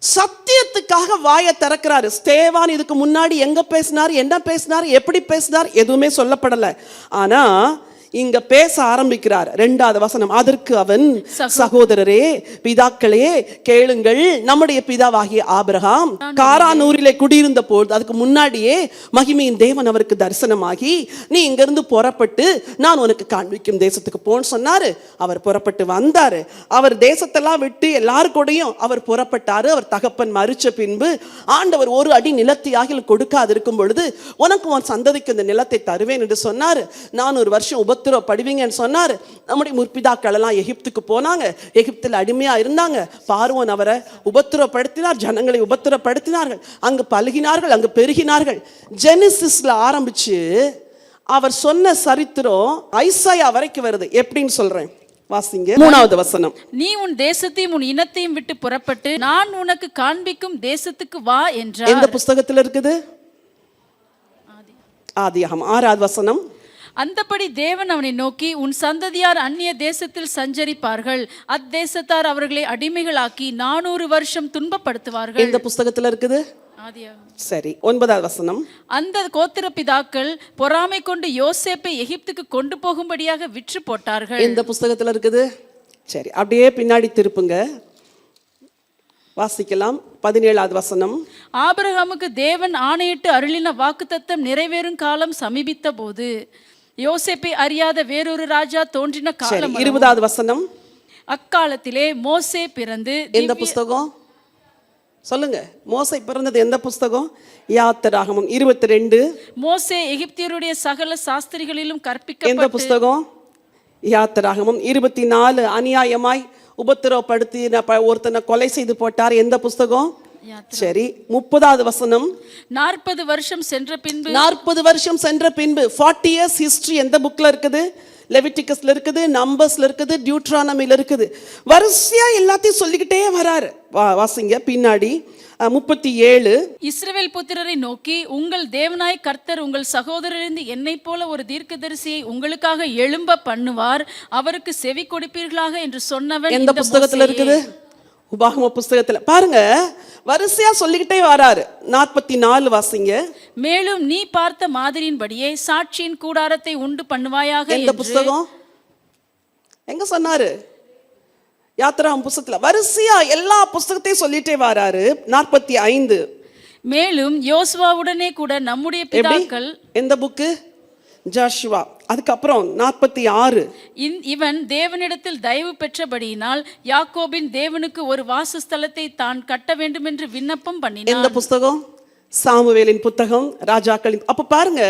சத்தியத்துக்காக வாயை திறக்கிறாரு. ஸ்தேவான் இதுக்கு முன்னாடி எங்க பேசினார், என்ன பேசினார், எப்படி பேசினார், எதுவுமே சொல்லப்படலை. ஆனா இங்க பேச ஆரம்பிக்கிறார். 2வது வசனம், அதற்கு அவன், சகோதரரே பிதாக்களே கேளுங்கள், நம்முடைய பிதாவாகிய ஆபிரகாம் காரானூரிலே குடியிருந்த போது, அதுக்கு முன்னாடியே மகிமையின் தேவன் அவருக்கு தரிசனமாகி, நீ இங்கிருந்து புறப்பட்டு நான் உனக்கு காண்பிக்கும் தேசத்துக்கு போன்னு சொன்னாரு. அவர் புறப்பட்டு வந்தாரு. அவர் தேசத்தெல்லாம் விட்டு எல்லாருக்கூடையும் அவர் புறப்பட்டாரு. அவர் தகப்பன் மரிச்ச பின்பு ஆண்டவர் ஒரு அடி நிலத்தை கொடுக்காதிருக்கும் பொழுது, உனக்கு உன் சந்ததிக்கு இந்த நிலத்தை தருவேன் என்று சொன்னாரு. 400 வருஷம் படுவீங்கன்னு சொன்னார். நம்முடைய முற்பிதாக்கள் எல்லாம் எகிப்துக்கு போனாங்க, எகிப்தில் அடிமையா இருந்தாங்க. பார்வோன் அவரை உபத்திரப்படுத்தினார், ஜனங்களை உபத்திரப்படுத்தினார்கள், அங்கு பழகினார்கள், அங்கு பெருகினார்கள். ஜெனிசிஸ்ல ஆரம்பிச்சு அவர் சொன்ன சரித்திரம் ஐசாயா வரைக்கும் வருது. எப்படின்னு சொல்றேன், வாசிங்க. 3வது வசனம், நீ உன் தேசத்தையும் உன் இனத்தையும் விட்டு புறப்பட்டு நான் உனக்கு காண்பிக்கும் தேசத்துக்கு வா என்றார். எந்த புஸ்தகத்தில் இருக்குது? ஆதியாகமம் 6வது வசனம், அந்தபடி தேவன் அவனை நோக்கி, உன் சந்ததியார் அந்நிய தேசத்தில் சஞ்சரிப்பார்கள், அத்தேசத்தார் அவர்களை அடிமைகளாக்கி 400 வருஷம் துன்பப்படுத்துவார்கள். எந்த புஸ்தகத்தில் இருக்குது? சரி, 9வது வசனம், அந்த கோத்திர பிதாக்கள் பொறாமை கொண்டு யோசேப்பை எகிப்துக்கு கொண்டு போகும்படியாக விற்று போட்டார்கள். எந்த புஸ்தகத்தில் இருக்குது? சரி, அப்படியே பின்னாடி திருப்புங்க, வாசிக்கலாம். 17வது வசனம், ஆபிரகாமுக்கு தேவன் ஆணையிட்டு அருளின வாக்குத்தத்தம் நிறைவேறும் காலம் சமீபித்த போது யோசேப்பை அறியாத வேறொரு ராஜா தோன்றின காலம். 20வது வசனம், அக்காலத்திலே மோசே பிறந்து. எந்த புஸ்தகம் சொல்லுங்க? மோசே பிறந்தது எந்த புஸ்தகம்? யாத்திராகமம் 22. மோசே எகிப்தியருடைய சகல சாஸ்திரிகளிலும் கற்பிக்க. எந்த புஸ்தகம்? யாத்திராகமம் 24. அநியாயமாய் உபத்திரவப்படுத்தி ஒருத்தனை கொலை செய்து போட்டார். எந்த புஸ்தகம்? சரி, 30வது வசனம், 40 வருஷம் சென்ற பின்பு. 40 வருஷம் சென்ற பின்பு 40 years history எந்த புக்ல இருக்குது? லெவிட்டிகஸ்ல இருக்குது, நம்பர்ஸ்ல இருக்குது, டியூட்ரானமில இருக்குது. வரிசையா எல்லாத்தையும் சொல்லிக்கிட்டே வராரு. வாசிங்க பின்னாடி 37. இஸ்ரவேல் புத்திரரை நோக்கி, உங்கள் தேவனாய் கர்த்தர் உங்கள் சகோதரரிலிருந்து என்னைப் போல ஒரு தீர்க்கதரிசியை உங்களுக்காக எழும்ப பண்ணுவார், அவருக்கு செவி கொடுப்பீர்களாக என்று சொன்னவன் எந்த புஸ்தகத்துல இருக்குது? உபாகம புஸ்தகத்துல. பாருங்க, வரிசையா சொல்லிக்கிட்டே வராரு. 44 வாசிங்க. மேலும் நீ பார்த்த மாதிரியின்படியே சாட்சியின் கூடாரத்தை உண்டு பண்ணுவாயாக. எந்த புஸ்தகம்? எங்க சொன்னாரு? யாத்திராம் புஸ்தகத்துல. வரிசையா எல்லா புஸ்தகத்தையும் சொல்லிட்டே வராரு. 45. மேலும் யோசுவாவுடனே கூட நம்முடைய பிதாக்கள். எந்த புக்கு? ஜோஷுவா. அதுக்கப்புறம் 46. இவன் தேவனிடத்தில் தயவு பெற்றபடியினால் யாக்கோபின் தேவனுக்கு ஒரு வாசஸ்தலத்தை தான் கட்ட வேண்டும் என்று விண்ணப்பம் பண்ணினான். எந்த புஸ்தகம்? சாமுவேலின் புத்தகம், ராஜாக்களின். அப்ப பாருங்க,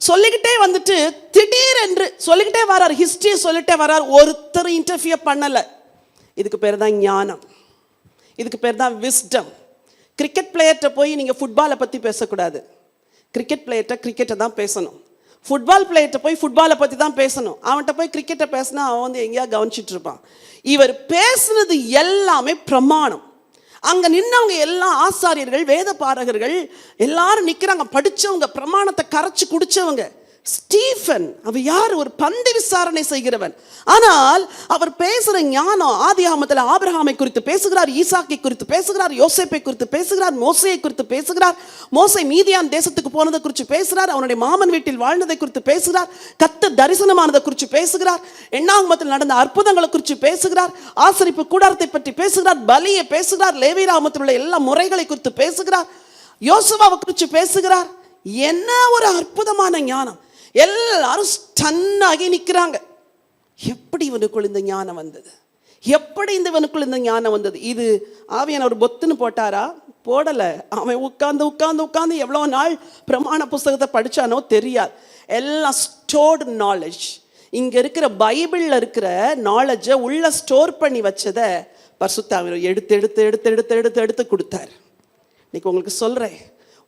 சொல்லிக்கிட்டே வந்துட்டு திடீரென்று சொல்லிக்கிட்டே வராரு. ஹிஸ்டரியை சொல்லிட்டே வராரு. ஒருத்தர் இன்டர்ஃபியர் பண்ணல. இதுக்கு பேர் தான் ஞானம். இதுக்கு பேர் தான் விஸ்டம். கிரிக்கெட் பிளேயர்கிட்ட போய் நீங்கள் ஃபுட்பாலை பற்றி பேசக்கூடாது. கிரிக்கெட் பிளேயர்கிட்ட கிரிக்கெட்டை தான் பேசணும். ஃபுட்பால் பிளேயர்கிட்ட போய் ஃபுட்பாலை பற்றி தான் பேசணும். அவன்கிட்ட போய் கிரிக்கெட்டை பேசினா அவன் வந்து எங்கேயா கவனிச்சிட்டு இருப்பான். இவர் பேசுனது எல்லாமே பிரமாணம். அங்கே நின்னவங்க எல்லாம் ஆசாரியர்கள், வேத பாரகர்கள் எல்லாரும் நிற்கிறாங்க. படித்தவங்க, பிரமாணத்தை கரைச்சி குடித்தவங்க. ஸ்டீஃபன் அவர் யார்? ஒரு பந்தி விசாரணை செய்கிறவன். ஆனால் அவர் பேசுகிற ஞானம் ஆதியாகமத்தில் ஆபிரகாமை குறித்து பேசுகிறார், ஈசாக்கை குறித்து பேசுகிறார், யோசேப்பை குறித்து பேசுகிறார், மோசையை குறித்து பேசுகிறார். மோசை மீதியான் தேசத்துக்கு போனதை குறித்து பேசுகிறார். அவனுடைய மாமன் வீட்டில் வாழ்ந்ததை குறித்து பேசுகிறார். கர்த்தர் தரிசனமானதை குறித்து பேசுகிறார். எண்ணாகமத்தில் நடந்த அற்புதங்களை குறித்து பேசுகிறார். ஆசரிப்பு கூடாரத்தை பற்றி பேசுகிறார். பலியை பேசுகிறார். லேவியராகமத்தில் உள்ள எல்லா முறைகளை குறித்து பேசுகிறார். யோசுவாவை குறித்து பேசுகிறார். என்ன ஒரு அற்புதமான ஞானம்! எல்லாரும் ஸ்டன்னாகி நிற்கிறாங்க. எப்படி இவனுக்குள் இந்த ஞானம் வந்தது? எப்படி இவனுக்குள் இந்த ஞானம் வந்தது? இது ஆவியானவர் பொத்துன்னு போட்டாரா? போடலை. அவன் உட்கார்ந்து உட்கார்ந்து உட்கார்ந்து எவ்வளோ நாள் பிரமாண புஸ்தகத்தை படித்தானோ தெரியாது. எல்லாம் ஸ்டோர்டு நாலேஜ். இங்கே இருக்கிற பைபிளில் இருக்கிற நாலேஜை உள்ள ஸ்டோர் பண்ணி வச்சதை பரிசுத்த ஆவியானவர் எடுத்து எடுத்து எடுத்து எடுத்து எடுத்து எடுத்து கொடுத்தார். இன்னைக்கு உங்களுக்கு சொல்கிறேன்,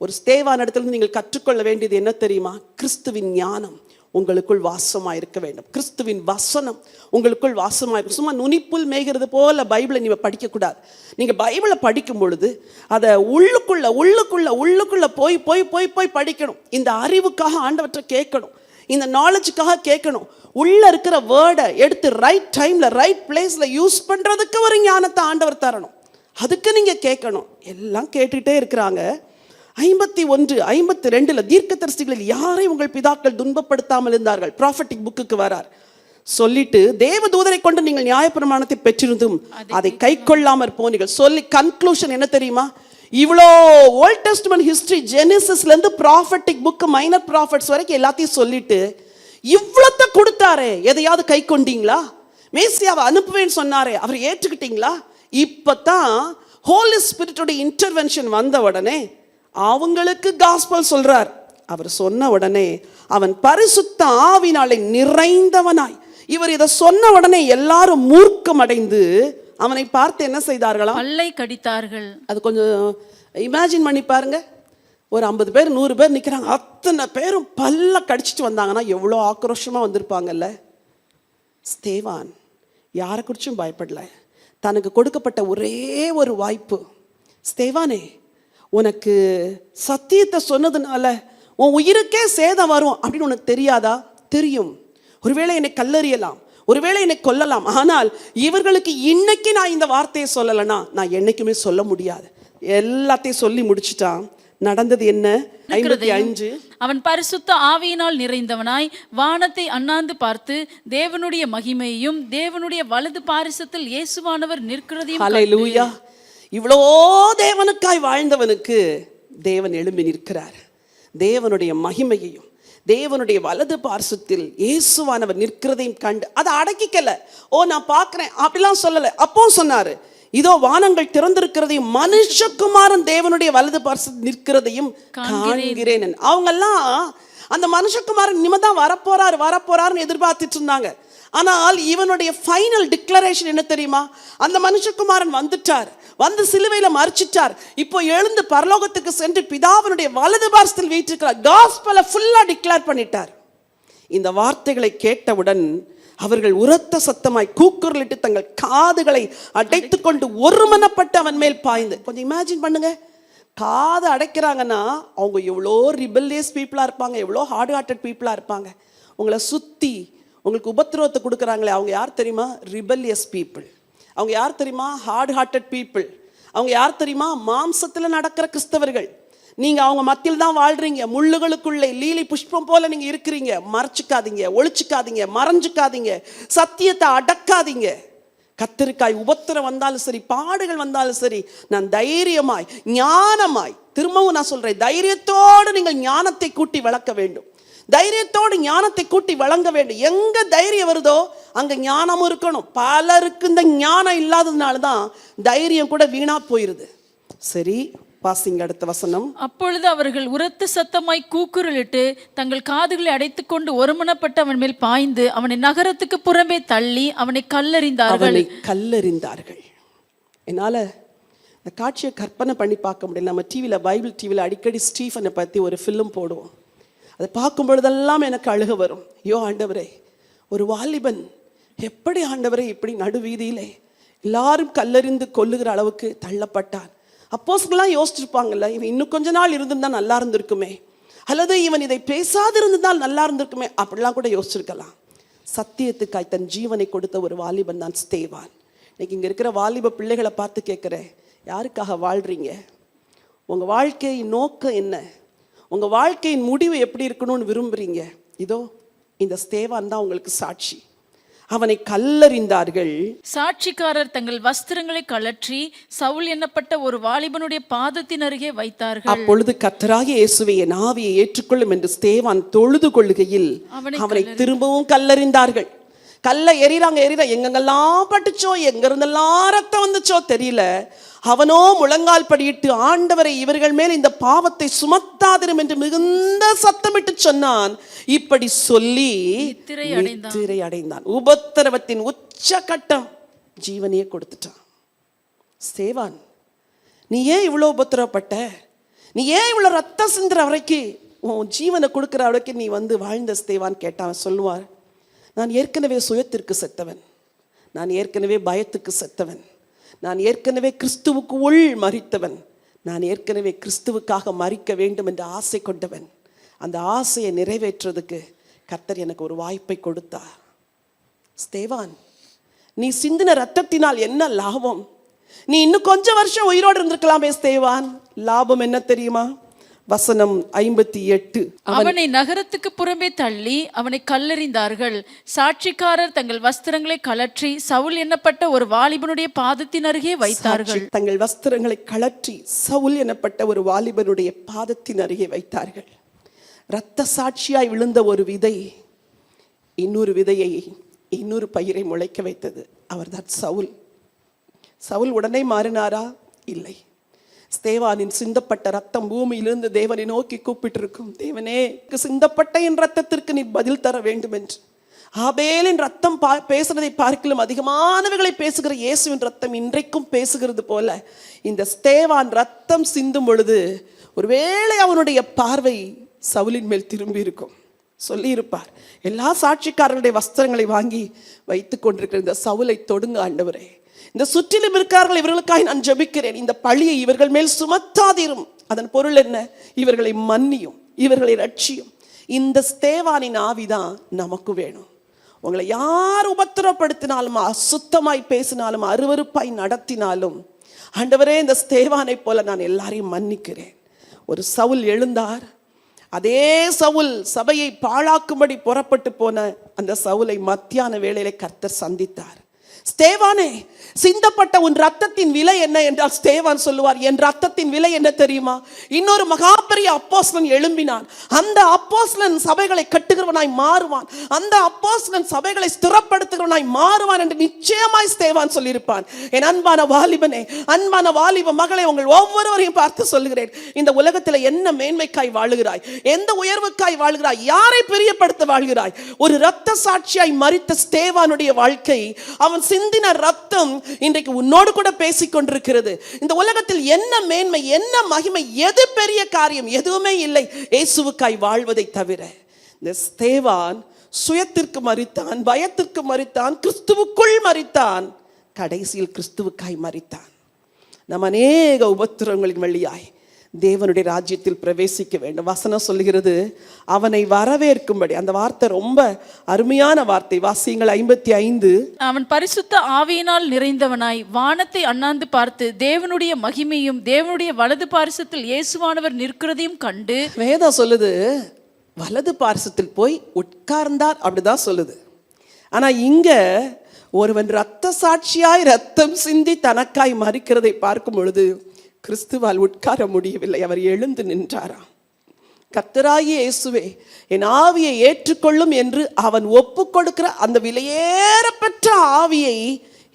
ஒரு ஸ்தேவான் இடத்துல நீங்கள் கற்றுக்கொள்ள வேண்டியது என்ன தெரியுமா? கிறிஸ்துவின் ஞானம் உங்களுக்குள் வாசமாக இருக்க வேண்டும். கிறிஸ்துவின் வசனம் உங்களுக்குள் வாசமாக இருக்கும். சும்மா நுனிப்புல் மேய்கிறது போல பைபிளை நீங்கள் படிக்கக்கூடாது. நீங்கள் பைபிளை படிக்கும் பொழுது அதை உள்ளுக்குள்ள உள்ளுக்குள்ள உள்ளுக்குள்ள போய் போய் போய் போய் படிக்கணும். இந்த அறிவுக்காக ஆண்டவற்றை கேட்கணும். இந்த நாலேஜுக்காக கேட்கணும். உள்ள இருக்கிற வேர்டை எடுத்து ரைட் டைம்ல ரைட் பிளேஸ்ல யூஸ் பண்றதுக்கு ஒரு ஞானத்தை ஆண்டவர் தரணும். அதுக்கு நீங்க கேட்கணும். எல்லாம் கேட்டுட்டே இருக்கிறாங்க. 51, 52 தீர்க்கதரிசிகளில் யாரை உங்கள் பிதாக்கள் துன்பப்படுத்தாமல் இருந்தார்கள்? ப்ராஃபட்டிக் புக்குக்கு வரார். சொல்லிட்டு தேவதூதரை கொண்டு நீங்கள் நியாயப்பிரமாணத்தை பெற்றிருந்தும் அதை கை கொள்ளாமற் போனீர்கள் சொல்லி கன்க்ளூஷன் என்ன தெரியுமா? இவ்வளோ ஓல்ட் டெஸ்ட்மென்ட் ஹிஸ்டரி, ஜெனிசிஸ்ல இருந்து ப்ராஃபட்டிக் புக், மைனர் ப்ராஃபட்ஸ் வரைக்கும் எல்லாத்தையும் சொல்லிட்டு இவ்வளோத்த கொடுத்தாரே, எதையாவது கை கொண்டீங்களா? மேசியாவை அனுப்புவேன்னு சொன்னாரே, அவர் ஏற்றுக்கிட்டீங்களா? இப்பதான் ஹோலி ஸ்பிரிட்டோட இன்டர்வென்ஷன் வந்த உடனே அவங்களுக்கு காஸ்பல் சொல்றார். அவர் சொன்ன உடனே அவன் பரிசுத்த ஆவினாலே நிறைந்தவனாய், இவர் இதை சொன்ன உடனே எல்லாரும் மூர்க்கம் அடைந்து அவனை பார்த்து என்ன செய்தார்களாம்? பல்லை கடித்தார்கள். அது கொஞ்சம் இமேஜின் பண்ணி பாருங்க. ஒரு 50 பேர் 100 பேர் நிற்கிறாங்க. அத்தனை பேரும் பல்ல கடிச்சிட்டு வந்தாங்கன்னா எவ்வளோ ஆக்ரோஷமாக வந்திருப்பாங்கல்ல. ஸ்தேவான் யாரை குறிச்சும் பயப்படல. தனக்கு கொடுக்கப்பட்ட ஒரே ஒரு வாய்ப்பு, ஸ்தேவானே உனக்கு சத்தியத்தை சொன்னதுனால உன் உயிருக்கே சேதம் வரும் அப்படின்னு உனக்கு தெரியாதா? தெரியும். ஒருவேளை என்னை கல்லறியலாம், ஒருவேளை என்னை கொல்லலாம். ஆனால் இவர்களுக்கு இன்னைக்கு நான் இந்த வார்த்தையை சொல்லலைன்னா நான் என்னைக்குமே சொல்ல முடியாது. எல்லாத்தையும் சொல்லி முடிச்சுட்டான். நடந்தது என்ன? 55. அவன் பரிசுத்த ஆவியினால் நிறைந்தவனாய் வானத்தை அண்ணாந்து பார்த்து தேவனுடைய மகிமையையும் தேவனுடைய வலது பாரிசத்தில் இயேசுவானவர் நிற்கிறதையும். ஹல்லேலூயா. இவ்வளோ தேவனுக்காய் வாழ்ந்தவனுக்கு தேவன் எழும்பி நிற்கிறார். தேவனுடைய மகிமையையும் தேவனுடைய வலது பார்சத்தில் இயேசுவானவர் நிற்கிறதையும் கண்டு அதை அடக்கிக்கல. ஓ நான் பார்க்கிறேன் அப்படிலாம் சொல்லலை. அப்போ சொன்னாரு, இதோ வானங்கள் திறந்திருக்கிறதையும் மனுஷகுமாரன் தேவனுடைய வலது பார்சத்தில் நிற்கிறதையும் காண்கிறேன். அவங்கெல்லாம் அந்த மனுஷகுமாரன் நிமிடம் வரப்போறாருன்னு எதிர்பார்த்துட்டு இருந்தாங்க. ஆனால் இவனுடைய ஃபைனல் டிக்ளரேஷன் என்ன தெரியுமா? அந்த மனுஷகுமாரன் வந்துட்டார், வந்து சிலுவையில மரிச்சிட்டார், இப்போ எழுந்து பரலோகத்துக்கு சென்று பிதாவினுடைய வலது பார்சத்தில் வீற்றிருக்கிறார். காஸ்பலை ஃபுல்லா டிக்ளேர் பண்ணிட்டார். இந்த வார்த்தைகளை கேட்டவுடன் அவர்கள் உரத்த சத்தமாய் கூக்குரலிட்டு தங்கள் காதுகளை அடைத்துக் கொண்டு ஒருமனப்பட்டு அவன் மேல் பாய்ந்து. கொஞ்சம் இமேஜின் பண்ணுங்க, காது அடைக்கிறாங்கன்னா அவங்க எவ்வளோ ரிபல்லியஸ் பீப்புளாக இருப்பாங்க, எவ்வளோ ஹார்ட் ஹார்ட்டட் பீப்புளாக இருப்பாங்க. உங்களை சுற்றி உங்களுக்கு உபத்திரவத்தை கொடுக்குறாங்களே, அவங்க யார் தெரியுமா? Rebellious people. அவங்க யார் தெரியுமா? Hard hearted people. அவங்க யார் தெரியுமா? மாம்சத்தில் நடக்கிற கிறிஸ்தவர்கள். நீங்க அவங்க மத்தியில் தான் வாழ்றீங்க, முள்ளுகளுக்குள்ளே லீலி புஷ்பம் போல நீங்க இருக்கிறீங்க. மறைச்சிக்காதீங்க, ஒளிச்சிக்காதீங்க, மறைஞ்சிக்காதீங்க, சத்தியத்தை அடக்காதீங்க. கத்தருக்காய் உபத்திரம் வந்தாலும் சரி, பாடுகள் வந்தாலும் சரி, நான் தைரியமாய் ஞானமாய், திரும்பவும் நான் சொல்றேன், தைரியத்தோடு நீங்கள் ஞானத்தை கூட்டி வளர்க்க வேண்டும். தைரியத்தோடு ஞானத்தை கூட்டி வழங்க வேண்டும். எங்க தைரியம் வருதோ அங்க ஞானமும் இருக்கணும். பலருக்கு இந்த ஞானம் இல்லாததுனால தான் தைரியம் கூட வீணா போயிருது. சரி, வாசிங்க அடுத்த வசனம். அப்பொழுது அவர்கள் உரத்த சத்தமாய் கூக்குரலிட்டு தங்கள் காதுகளை அடைத்துக் கொண்டு ஒருமனப்பட்டு அவன் மேல் பாய்ந்து அவனை நகரத்துக்கு புறம்பே தள்ளி அவனை கல்லெறிந்தார்கள். என்னால இந்த காட்சியை கற்பனை பண்ணி பார்க்க முடியல. நம்ம டிவியில், பைபிள் டிவியில் அடிக்கடி ஸ்டீஃபனை பற்றி ஒரு ஃபிலிம் போடுவோம். அதை பார்க்கும் பொழுதெல்லாம் எனக்கு அழுக வரும். ஐயோ ஆண்டவரே, ஒரு வாலிபன் எப்படி ஆண்டவரே இப்படி நடுவீதியிலே எல்லாரும் கல்லெறிந்து கொல்லுகிற அளவுக்கு தள்ளப்பட்டான். அப்போஸ்தலர்கள் யோசிச்சிருப்பாங்கல்ல, இவன் இன்னும் கொஞ்ச நாள் இருந்திருந்தா நல்லா இருந்திருக்குமே, அல்லது இவன் இதை பேசாது இருந்திருந்தால் நல்லா இருந்திருக்குமே, அப்படிலாம் கூட யோசிச்சிருக்கலாம். சத்தியத்துக்காய் தன் ஜீவனை கொடுத்த ஒரு வாலிபன் தான் ஸ்தேவான். இன்னைக்கு இங்கே இருக்கிற வாலிப பிள்ளைகளை பார்த்து கேட்குறேன், யாருக்காக வாழ்றீங்க? உங்கள் வாழ்க்கையின் நோக்கம் என்ன? உங்கள் வாழ்க்கையின் முடிவு எப்படி இருக்கணும்னு விரும்புகிறீங்க? இதோ இந்த ஸ்தேவான் தான் உங்களுக்கு சாட்சி. அவனை கல்லெறிந்தார்கள். சாட்சிக்காரர் தங்கள் வஸ்திரங்களை கழற்றி சவுல் என்னப்பட்ட ஒரு வாலிபனுடைய பாதத்தின் அருகே வைத்தார்கள். அப்பொழுது கர்த்தராகிய இயேசுவை என் ஆவியை ஏற்றுக்கொள்ளும் என்று ஸ்தேவான் தொழுது கொள்ளுகையில் அவனை திரும்பவும் கல்லெறிந்தார்கள். கல்லை எறிறாங்க, எங்கெங்கெல்லாம் பட்டுச்சோ, எங்க இருந்தெல்லாம் ரத்தம் வந்துச்சோ தெரியல. அவனோ முழங்கால் படியிட்டு, ஆண்டவரை இவர்கள் மேல் இந்த பாவத்தை சுமத்தாதிரும் என்று மிகுந்த சத்தமிட்டு சொன்னான். இப்படி சொல்லி நித்திரை அடைந்தான். உபத்திரவத்தின் உச்சகட்டம், ஜீவனையே கொடுத்துட்டான். ஸ்தேவான், நீ ஏன் இவ்வளோ உபத்திரவப்பட்ட? நீ ஏன் இவ்வளோ ரத்தம் சிந்துற வரைக்கும் உன் ஜீவனை கொடுக்குற வரைக்கும் நீ வந்து வாழ்ந்த ஸ்தேவான் கேட்டான். சொல்லுவார், நான் ஏற்கனவே சுயத்திற்கு செத்தவன், நான் ஏற்கனவே பயத்துக்கு செத்தவன், நான் ஏற்கனவே கிறிஸ்துவுக்கு உள் மரித்தவன், நான் ஏற்கனவே கிறிஸ்துவுக்காக மரிக்க வேண்டும் என்று ஆசை கொண்டவன். அந்த ஆசையை நிறைவேற்றுறதுக்கு கர்த்தர் எனக்கு ஒரு வாய்ப்பை கொடுத்தார். ஸ்தேவான், நீ சிந்தின ரத்தத்தினால் என்ன லாபம்? நீ இன்னும் கொஞ்சம் வருஷம் உயிரோடு இருந்திருக்கலாமே ஸ்தேவான். லாபம் என்ன தெரியுமா? வசனம் 58. அவனை நகரத்துக்கு புறம்பே தள்ளி அவனை கல்லெறிந்தார்கள். சாட்சிக்காரர் தங்கள் வஸ்திரங்களை கழற்றி சவுல் என்னப்பட்ட ஒரு வாலிபனுடைய பாதத்தின் அருகே வைத்தார்கள். தங்கள் வஸ்திரங்களை கழற்றி சவுல் எனப்பட்ட ஒரு வாலிபனுடைய பாதத்தின் அருகே வைத்தார்கள். இரத்த சாட்சியாய் விழுந்த ஒரு விதை இன்னொரு விதையை, இன்னொரு பயிரை முளைக்க வைத்தது. அவர்தான் சவுல். சவுல் உடனே மாறினாரா? இல்லை. ஸ்தேவானின் சிந்தப்பட்ட ரத்தம் பூமியிலிருந்து தேவனை நோக்கி கூப்பிட்டு இருக்கும். தேவனே, சிந்தப்பட்ட என் ரத்தத்திற்கு நீ பதில் தர வேண்டும் என்று. ஆபேலின் ரத்தம் பேசுறதை பார்க்கலும் அதிகமானவைகளை பேசுகிற இயேசுவின் ரத்தம் இன்றைக்கும் பேசுகிறது போல இந்த ஸ்தேவான் ரத்தம் சிந்தும் பொழுது ஒருவேளை அவனுடைய பார்வை சவுலின் மேல் திரும்பி இருக்கும். சொல்லி இருப்பார், எல்லா சாட்சிக்காரருடைய வஸ்திரங்களை வாங்கி வைத்துக் கொண்டிருக்கிற இந்த சவுலை தொடுங்க ஆண்டவரே, இந்த சுற்றிலும் இருக்கார்கள், இவர்களுக்காக நான் ஜெபிக்கிறேன், இந்த பழியை இவர்கள் மேல் சுமத்தாதிரும். அதன் பொருள் என்ன? இவர்களை மன்னியும், இவர்களை ரட்சியும். இந்த ஸ்தேவானின் ஆவிதான் நமக்கு வேணும். உங்களை யார் உபத்திரப்படுத்தினாலும், அசுத்தமாய் பேசினாலும், அருவருப்பாய் நடத்தினாலும், ஆண்டவரே இந்த ஸ்தேவானை போல நான் எல்லாரையும் மன்னிக்கிறேன். ஒரு சவுல் எழுந்தார். அதே சவுல் சபையை பாழாக்கும்படி புறப்பட்டு போன அந்த சவுலை மத்தியான வேளையிலே கர்த்தர் சந்தித்தார். ஸ்தேவானே, சிந்தப்பட்ட உன் ரத்தத்தின் விலை என்ன என்றால் ஸ்தேவான் சொல்லுவார், என் ரத்தத்தின் விலை என்ன தெரியுமா? இன்னொரு மகாபெரிய அப்போஸ்தலன் எழும்பினான். அந்த அப்போஸ்தலன் சபைகளை கட்டுகிறவனாய் மாறுவான், அந்த அப்போஸ்தலன் சபைகளை ஸ்திரப்படுத்துகிறவனாய் மாறுவான் என்று நிச்சயமாய் ஸ்தேவான் சொல்லியிருப்பான். என் அன்பான வாலிபனே, அன்பான வாலிப மகளை, உங்கள் ஒவ்வொருவரையும் பார்த்து சொல்லுகிறேன், இந்த உலகத்தில் என்ன மேன்மைக்காய் வாழுகிறாய்? எந்த உயர்வுக்காய் வாழ்கிறாய்? யாரை பிரியப்படுத்த வாழ்கிறாய்? ஒரு இரத்த சாட்சியாய் மரித்த ஸ்தேவானுடைய வாழ்க்கை, அவன் சிந்தின ரத்தம் இன்றைக்கு உன்னோடு கூட பேசிக் கொண்டிருக்கிறது. இந்த உலகத்தில் என்ன மேன்மை, என்ன மகிமை, எது பெரிய காரியம்? எதுவுமே இல்லை இயேசுவுக்காய் வாழ்வதை தவிர. இந்த ஸ்தேவான் சுயத்திற்கு மரித்தான், பயத்திற்கு மரித்தான், கிறிஸ்துவுக்குள் மரித்தான், கடைசியில் கிறிஸ்துவுக்காய் மரித்தான். நாம் அநேக உபத்திரவங்களின் வழியாய் தேவனுடைய ராஜ்யத்தில் பிரவேசிக்க வேண்டும். வசனம் சொல்லுகிறது, அவனை வரவேற்கும்படி. அந்த வார்த்தை ரொம்ப அருமையான வார்த்தை. வாசியுங்கள் 55. அவன் பரிசுத்த ஆவியினால் நிறைந்தவனாய் வானத்தை அண்ணாந்து பார்த்து தேவனுடைய மகிமையும் தேவனுடைய வலது பாரிசத்தில் இயேசுவானவர் நிற்கிறதையும் கண்டு. வேதம் சொல்லுது வலது பாரிசத்தில் போய் உட்கார்ந்தார், அப்படிதான் சொல்லுது. ஆனா இங்க ஒருவன் இரத்த சாட்சியாய் ரத்தம் சிந்தி தனக்காய் மரிக்கிறதை பார்க்கும் பொழுது கிறிஸ்துவால் உட்கார முடியவில்லை, அவர் எழுந்து நின்றாராம். கர்த்தராகிய இயேசுவே என் ஆவியை ஏற்றுக்கொள்ளும் என்று அவன் ஒப்பு கொடுக்கிற அந்த விலையேறப்பெற்ற ஆவியை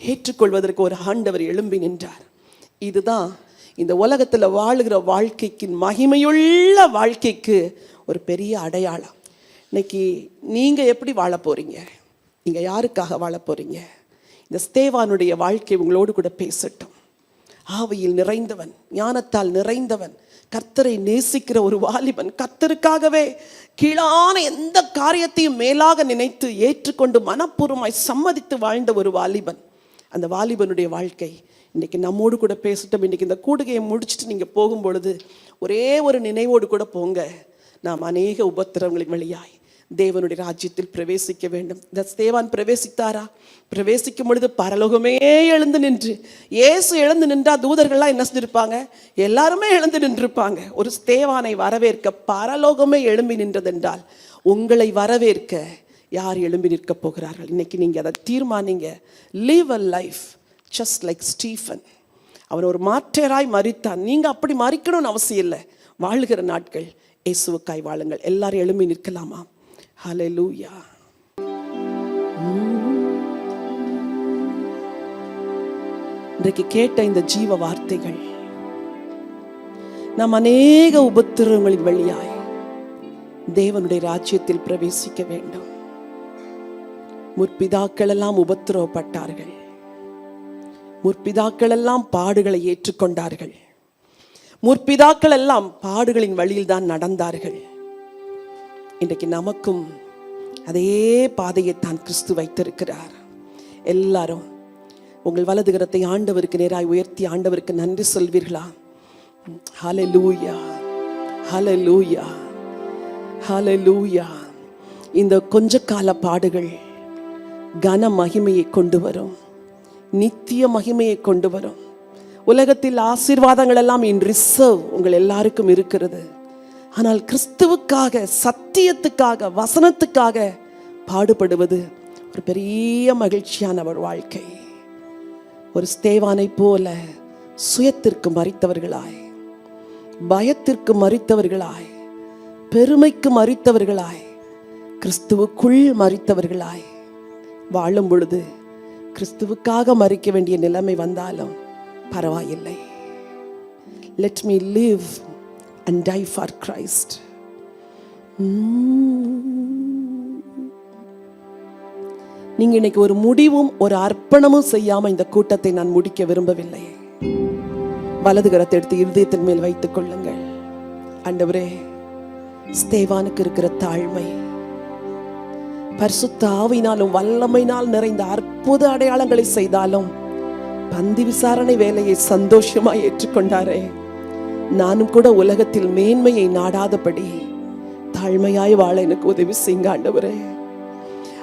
ஏற்றுக்கொள்வதற்கு ஒரு ஆண்டவர் எழும்பி நின்றார். இதுதான் இந்த உலகத்தில் வாழுகிற வாழ்க்கைக்கு, மகிமையுள்ள வாழ்க்கைக்கு ஒரு பெரிய அடையாளம். இன்னைக்கு நீங்க எப்படி வாழ போறீங்க? நீங்க யாருக்காக வாழ போறீங்க? இந்த ஸ்தேவானுடைய வாழ்க்கை உங்களோடு கூட பேசட்டும். ஆவியில் நிறைந்தவன், ஞானத்தால் நிறைந்தவன், கர்த்தரை நேசிக்கிற ஒரு வாலிபன், கர்த்தருக்காகவே கீழான எந்த காரியத்தையும் மேலாக நினைத்து ஏற்றுக்கொண்டு மனப்பூர்வமாய் சம்மதித்து வாழ்ந்த ஒரு வாலிபன். அந்த வாலிபனுடைய வாழ்க்கை இன்னைக்கு நம்மோடு கூட பேசட்டும். இன்னைக்கு இந்த கூடுகையை முடிச்சுட்டு நீங்க போகும் பொழுது ஒரே ஒரு நினைவோடு கூட போங்க, நாம் அநேக உபத்திரவங்களின் வழியாய் தேவனுடைய ராஜ்யத்தில் பிரவேசிக்க வேண்டும். இந்த ஸ்தேவான் பிரவேசித்தாரா? பிரவேசிக்கும் பொழுது பரலோகமே எழுந்து நின்று, இயேசு எழுந்து நின்றா தூதர்கள்லாம் என்ன செஞ்சிருப்பாங்க? எல்லாருமே எழுந்து நின்றிருப்பாங்க. ஒரு ஸ்தேவானை வரவேற்க பரலோகமே எழும்பி நின்றதென்றால் உங்களை வரவேற்க யார் எழும்பி நிற்க போகிறார்கள்? இன்னைக்கு நீங்க அதை தீர்மானிங்க. live a life just like Stephen. அவன் ஒரு மாற்றராய் மரித்தான். நீங்க அப்படி மரிக்கணும்னு அவசியம் இல்லை. வாழுகிற நாட்கள் இயேசுவுக்காய் வாழுங்கள். எல்லாரும் எழும்பி நிற்கலாமா? ஹல்லேலூயா. இன்றைக்கு கேட்ட இந்த ஜீவ வார்த்தைகள் நாம் அநேக உபத்திரவங்களின் வழியாய் தேவனுடைய ராஜ்யத்தில் பிரவேசிக்க வேண்டும். முற்பிதாக்கள் எல்லாம் உபத்திரவப்பட்டார்கள். முற்பிதாக்கள் எல்லாம் பாடுகளை ஏற்றுக்கொண்டார்கள். முற்பிதாக்கள் எல்லாம் பாடுகளின் வழியில் தான் நடந்தார்கள். இன்றைக்கு நமக்கும் அதே பாதையை தான் கிறிஸ்து வைத்திருக்கிறார். எல்லாரும் உங்கள் வலது கரத்தை ஆண்டவருக்கு நேராய் உயர்த்தி ஆண்டவருக்கு நன்றி சொல்வீர்களா? ஹல்லேலூயா, ஹல்லேலூயா, ஹல்லேலூயா. இந்த கொஞ்ச கால பாடுகள் கன மகிமையை கொண்டு வரும், நித்திய மகிமையை கொண்டு வரும். உலகத்தில் ஆசீர்வாதங்கள் எல்லாம் இன் ரிசர்வ் உங்கள் எல்லாருக்கும் இருக்கிறது. ஆனால் கிறிஸ்துவுக்காக, சத்தியத்துக்காக, வசனத்துக்காக பாடுபடுவது ஒரு பெரிய மகிழ்ச்சியான ஒரு வாழ்க்கை. ஒரு ஸ்தேவானை போல சுயத்திற்கு மரித்தவர்களாய், பயத்திற்கு மரித்தவர்களாய், பெருமைக்கு மரித்தவர்களாய், கிறிஸ்துவுக்குள் மரித்தவர்களாய் வாழும் பொழுது கிறிஸ்துவுக்காக மரிக்க வேண்டிய நிலைமை வந்தாலும் பரவாயில்லை. Let me live and die for Christ. நீங்க இன்னைக்கு ஒரு முடிவும் ஒரு அர்ப்பணமும் செய்யாம இந்த கூட்டத்தை நான் முடிக்க விரும்பவில்லை. வலது கரத்தை எடுத்து இருதயத்தின் மேல் வைத்துக் கொள்ளுங்கள். ஆண்டவரே, ஸ்தேவானுக்கு இருக்கிற தாழ்மை, பரிசுத்த ஆவியினாலும் வல்லமையினால் நிறைந்த அற்புத அடையாளங்களை செய்தாலும் பந்தி விசாரணை வேலையை சந்தோஷமாய் ஏற்றுக்கொண்டாரே, நானும் கூட உலகத்தில் மேன்மையை நாடாதபடி தாழ்மையாய் வாழ எனக்கு உதவி செய்யுங்க ஆண்டவரே.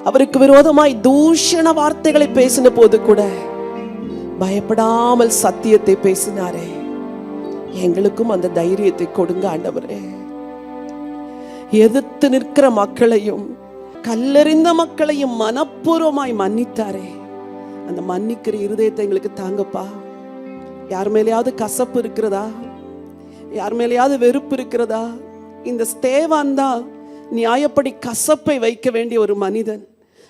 அவருக்கு விரோதமாய் தூஷண வார்த்தைகளை பேசின போது கூட பயப்படாமல் சத்தியத்தை பேசினாரே, எங்களுக்கும் அந்த தைரியத்தை கொடுங்க ஆண்டவரே. எதிர்த்து நிற்கிற மக்களையும் கல்லெறிந்த மக்களையும் மனப்பூர்வமாய் மன்னித்தாரே, அந்த மன்னிக்கிற இருதயத்தை எங்களுக்கு தாங்கப்பா. யார் மேலேயாவது கசப்பு இருக்கிறதா? யார் மேலேயாவது வெறுப்பு இருக்கிறதா? இந்த ஸ்தேவான் தான் நியாயப்படி கசப்பை வைக்க வேண்டிய ஒரு மனிதன்.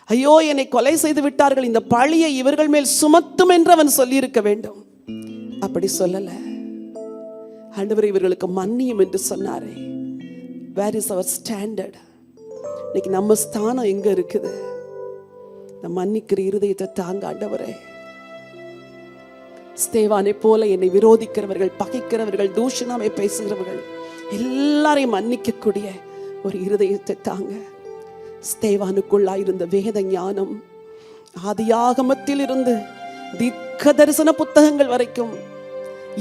ஐயோ, என்னை கொலை செய்து விட்டார்கள், இந்த பழியை இவர்கள் மேல் சுமத்தும் என்று அவன் சொல்லியிருக்க வேண்டும். அப்படி சொல்லல. ஆண்டவர் இவர்களுக்கு மன்னியும் என்று சொன்னாரே. Where is our standard? இன்னைக்கு நம்ம ஸ்தானம் எங்க இருக்குது? நம்ம மன்னிக்கிற இருதயத்தை தாங்க ஆண்டவரே. ஸ்தேவானை போல என்னை விரோதிக்கிறவர்கள், பகைக்கிறவர்கள், தூஷணாமை பேசுகிறவர்கள் எல்லாரையும் மன்னிக்கக்கூடிய ஒரு இருதயத்தை தாங்க. ஸ்தேவானுக்குள்ளாயிருந்த வேத ஞானம் ஆதியாகமத்தில் இருந்து தீர்க்க தரிசன புத்தகங்கள் வரைக்கும்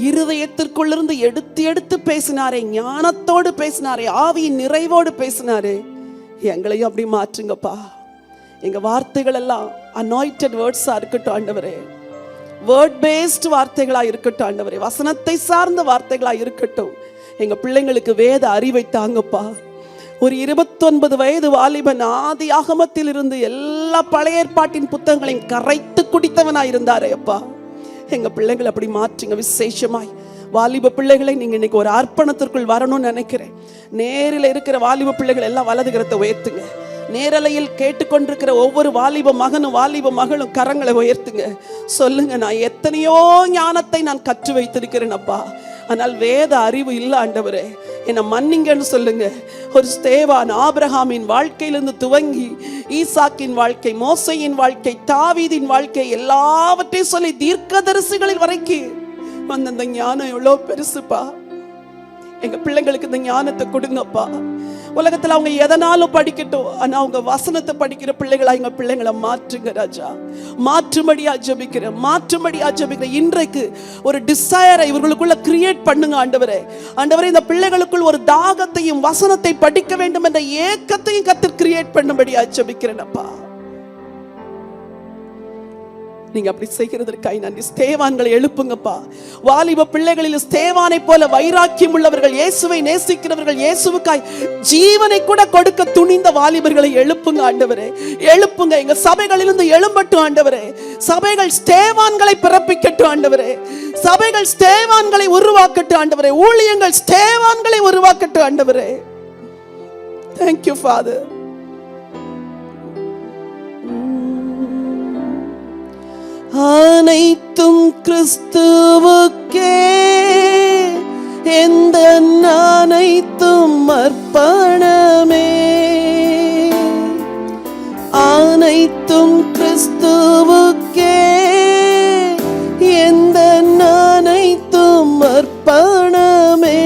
இருதயத்திற்குள்ளிருந்து எடுத்து எடுத்து பேசினாரே, ஞானத்தோடு பேசினாரே, ஆவியின் நிறைவோடு பேசினாரே. எங்களையும் அப்படி மாற்றுங்கப்பா. எங்க வார்த்தைகள் எல்லாம் அனாயிண்டட் வேர்ட்ஸா இருக்கட்டும் ஆண்டவரே, வேர்ட் பேஸ்ட் வார்த்தைகளா இருக்கட்டும் ஆண்டவரே, வசனத்தை சார்ந்த வார்த்தைகளா இருக்கட்டும். எங்க பிள்ளைங்களுக்கு வேத அறிவை தாங்கப்பா. ஒரு 29 வயது வாலிபன் ஆதி ஆகமத்தில் இருந்து எல்லா பழைய ஏற்பாட்டின் புத்தகங்களையும் கரைத்து குடித்தவனா இருந்தாரே அப்பா. எங்க பிள்ளைங்களை அப்படி மாற்றுங்க விசேஷமாய். வாலிப பிள்ளைகளை நீங்க இன்னைக்கு ஒரு அர்ப்பணத்திற்குள் வரணும்னு நினைக்கிறேன். நேரில் இருக்கிற வாலிப பிள்ளைகள் எல்லாம் வலது கரத்தை உயர்த்துங்க. நேரலையில் கேட்டுக்கொண்டிருக்கிற ஒவ்வொரு வாலிப மகனும் வாலிப மகளும் கரங்களை உயர்த்துங்க. சொல்லுங்க, நான் எத்தனையோ ஞானத்தை நான் கற்று வைத்திருக்கிறேன் அப்பா, ஆனால் வேத அறிவு இல்ல ஆண்டவரே, என்னை மன்னிங்கன்னு சொல்லுங்க. ஒரு ஸ்தேவான் ஆபிரகாமின் வாழ்க்கையிலிருந்து துவங்கி ஈசாக்கின் வாழ்க்கை, மோசையின் வாழ்க்கை, தாவீதின் வாழ்க்கை எல்லாவற்றையும் சொல்லி தீர்க்கதரிசிகளில் வரைக்கும் வந்த அந்த ஞானம் எவ்வளவு பெருசுப்பா. எங்க பிள்ளைங்களுக்கு இந்த ஞானத்தை கொடுங்கப்பா. உலகத்துல அவங்க எதனாலும் படிக்கட்டும், ஆனா அவங்க வசனத்தை படிக்கிற பிள்ளைகளா எங்க பிள்ளைங்களை மாற்றுங்க ராஜா. மாற்றும்படியா ஜெபிக்கிறேன். இன்றைக்கு ஒரு டிசையரை இவர்களுக்குள்ள கிரியேட் பண்ணுங்க ஆண்டவரே. ஆண்டவரே, இந்த பிள்ளைகளுக்குள் ஒரு தாகத்தையும் வசனத்தை படிக்க வேண்டும் என்ற ஏக்கத்தையும் கர்த்தர் கிரியேட் பண்ணும்படியா ஜெபிக்கிறேன் அப்பா. நீங்க அப்படி செய்கிறதற்காய் நன்றி. ஸ்தேவான்களை எழுப்புங்கப்பா. வாலிப பிள்ளைகளில் ஸ்தேவானை போல வைராக்கியம் உள்ளவர்கள், இயேசுவை நேசிக்கிறவர்கள், இயேசுவுக்காய் ஜீவனை கூட கொடுக்க துணிந்த வாலிபர்களை எழுப்புங்க ஆண்டவரே. எழுப்புங்க. எங்க சபைகளிலிருந்து எழும்பட்டும் ஆண்டவரே. சபைகள் ஸ்தேவான்களை பிறப்பிக்கட்டும் ஆண்டவரே. சபைகள் ஸ்தேவான்களை உருவாக்கட்டும் ஆண்டவரே. ஊழியங்கள் ஸ்தேவான்களை உருவாக்கட்டும் ஆண்டவரே. Thank you Father. அனைத்தும் கிறிஸ்துவுக்கே, எந்த அனைத்தும் அர்ப்பணமே. அனைத்தும் கிறிஸ்துவுக்கே, எந்த அனைத்தும் அர்ப்பணமே.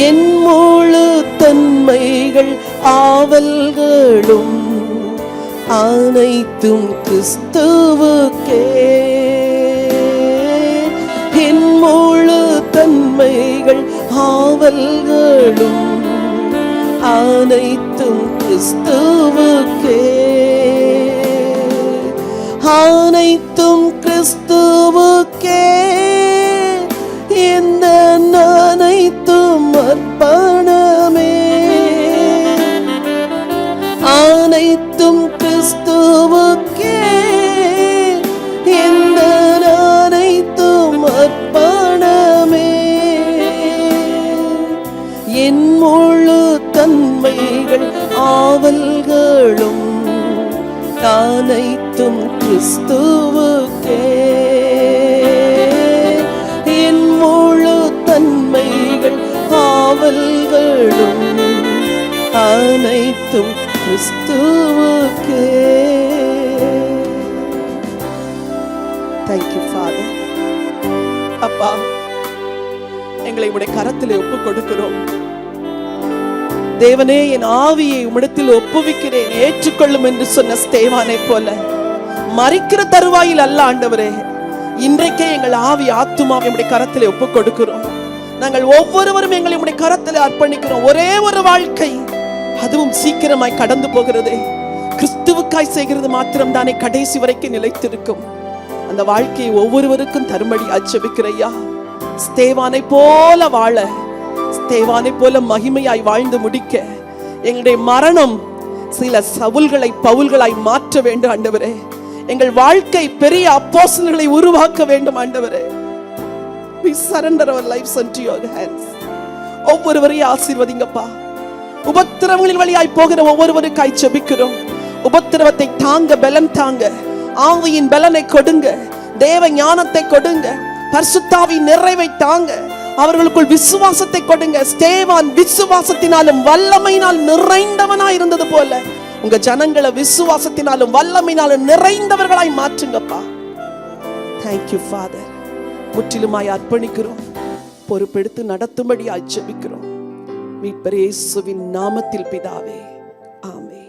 என் முழு தன்மைகள் ஆவல்களும் அனைத்தும் கிறிஸ்துவுக்கே. என் முழு தன்மைகள் ஆவல்களும் அனைத்தும் கிறிஸ்துவுக்கே. அனைத்தும் கிறிஸ்துவுக்கே, எந்த அனைத்தும் அர்ப்பணமே. அனைத்தும் கிறிஸ்துவுக்கே, எந்த அனைத்தும் அர்ப்பணமே. என் முழு தன்மைகள் ஆவல்களும் அனைத்தும் கிறிஸ்துவுக்கே. என் முழு தன்மைகள் ஆவல்களும் அனைத்தும் கிறிஸ்துவுக்கே. Thank you Father. அப்பா, எங்களை உம்முடைய கரத்தில் ஒப்புக் கொடுக்கிறோம். தேவனே, என் ஆவியை உம்மிடத்தில் ஒப்புவிக்கிறேன், ஏற்றுக்கொள்ளும் என்று சொன்ன ஸ்தேவானை போல மரிக்கிற தருவாயில் அல்ல ஆண்டவரே, இன்றைக்கே எங்கள் ஆவி ஆத்துமாவை உம்முடைய கரத்தில் ஒப்புக் கொடுக்கிறோம். நாங்கள் ஒவ்வொருவரும் எங்களை உம்முடைய கரத்தில் அர்ப்பணிக்கிறோம். ஒரே ஒரு வாழ்க்கை, அதுவும் சீக்கிரமாய் கடந்து போகிறது. கிறிஸ்துவுக்காய் செய்கிறது மாத்திரம் தானே கடைசி வரைக்கும் நிலைத்திருக்கும். அந்த வாழ்க்கையை ஒவ்வொருவருக்கும் தரும்படி ஜெபிக்கிறையா. ஸ்தேவானை போல வாழ, ஸ்தேவானை போல மகிமையாய் வாழ்ந்து முடிக்க எங்களுடைய மரணம் சில சவுல்களை பவுல்களாய் மாற்ற வேண்டும் ஆண்டவரே. எங்கள் வாழ்க்கை பெரிய அப்போஸ்தலர்களை உருவாக்க வேண்டும் ஆண்டவரே. We surrender our lives unto your hands. ஒவ்வொருவரையும் ஆசீர்வதிங்கப்பா. உபத்திரவங்களின் வழியாய் போகிற ஒவ்வொருவருக்காய் ஜெபிக்கிறோம். உபத்திரவத்தை தாங்க பலம் தாங்க, ஆவியின் பலனை கொடுங்க, தேவ ஞானத்தை கொடுங்க, பரிசுத்தாவின் நிறைவை தாங்க, அவர்களுக்குள் விசுவாசத்தை கொடுங்க. ஸ்தேவான் விசுவாசத்தினாலும் வல்லமையினால் நிறைந்தவனாய் இருந்தது போல உங்க ஜனங்களை விசுவாசத்தினாலும் வல்லமையினாலும் நிறைந்தவர்களாய் மாற்றுங்கப்பா. Thank you father. முற்றிலுமாய் அர்ப்பணிக்கிறோம். பொறுப்பெடுத்து நடத்தும்படி ஜெபிக்கிறோம். மீட்பர் இயேசுவின் நாமத்தில் பிதாவே, ஆமென்.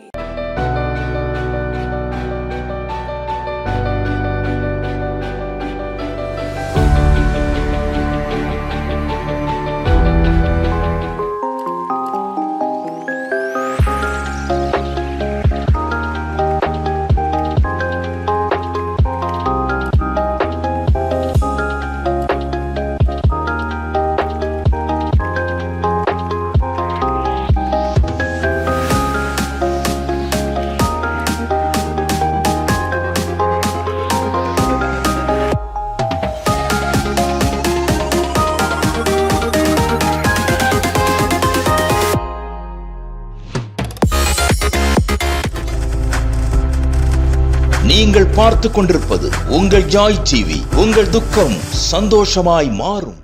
நீங்கள் பார்த்துக் கொண்டிருப்பது உங்கள் ஜாய் டிவி. உங்கள் துக்கம் சந்தோஷமாய் மாறும்.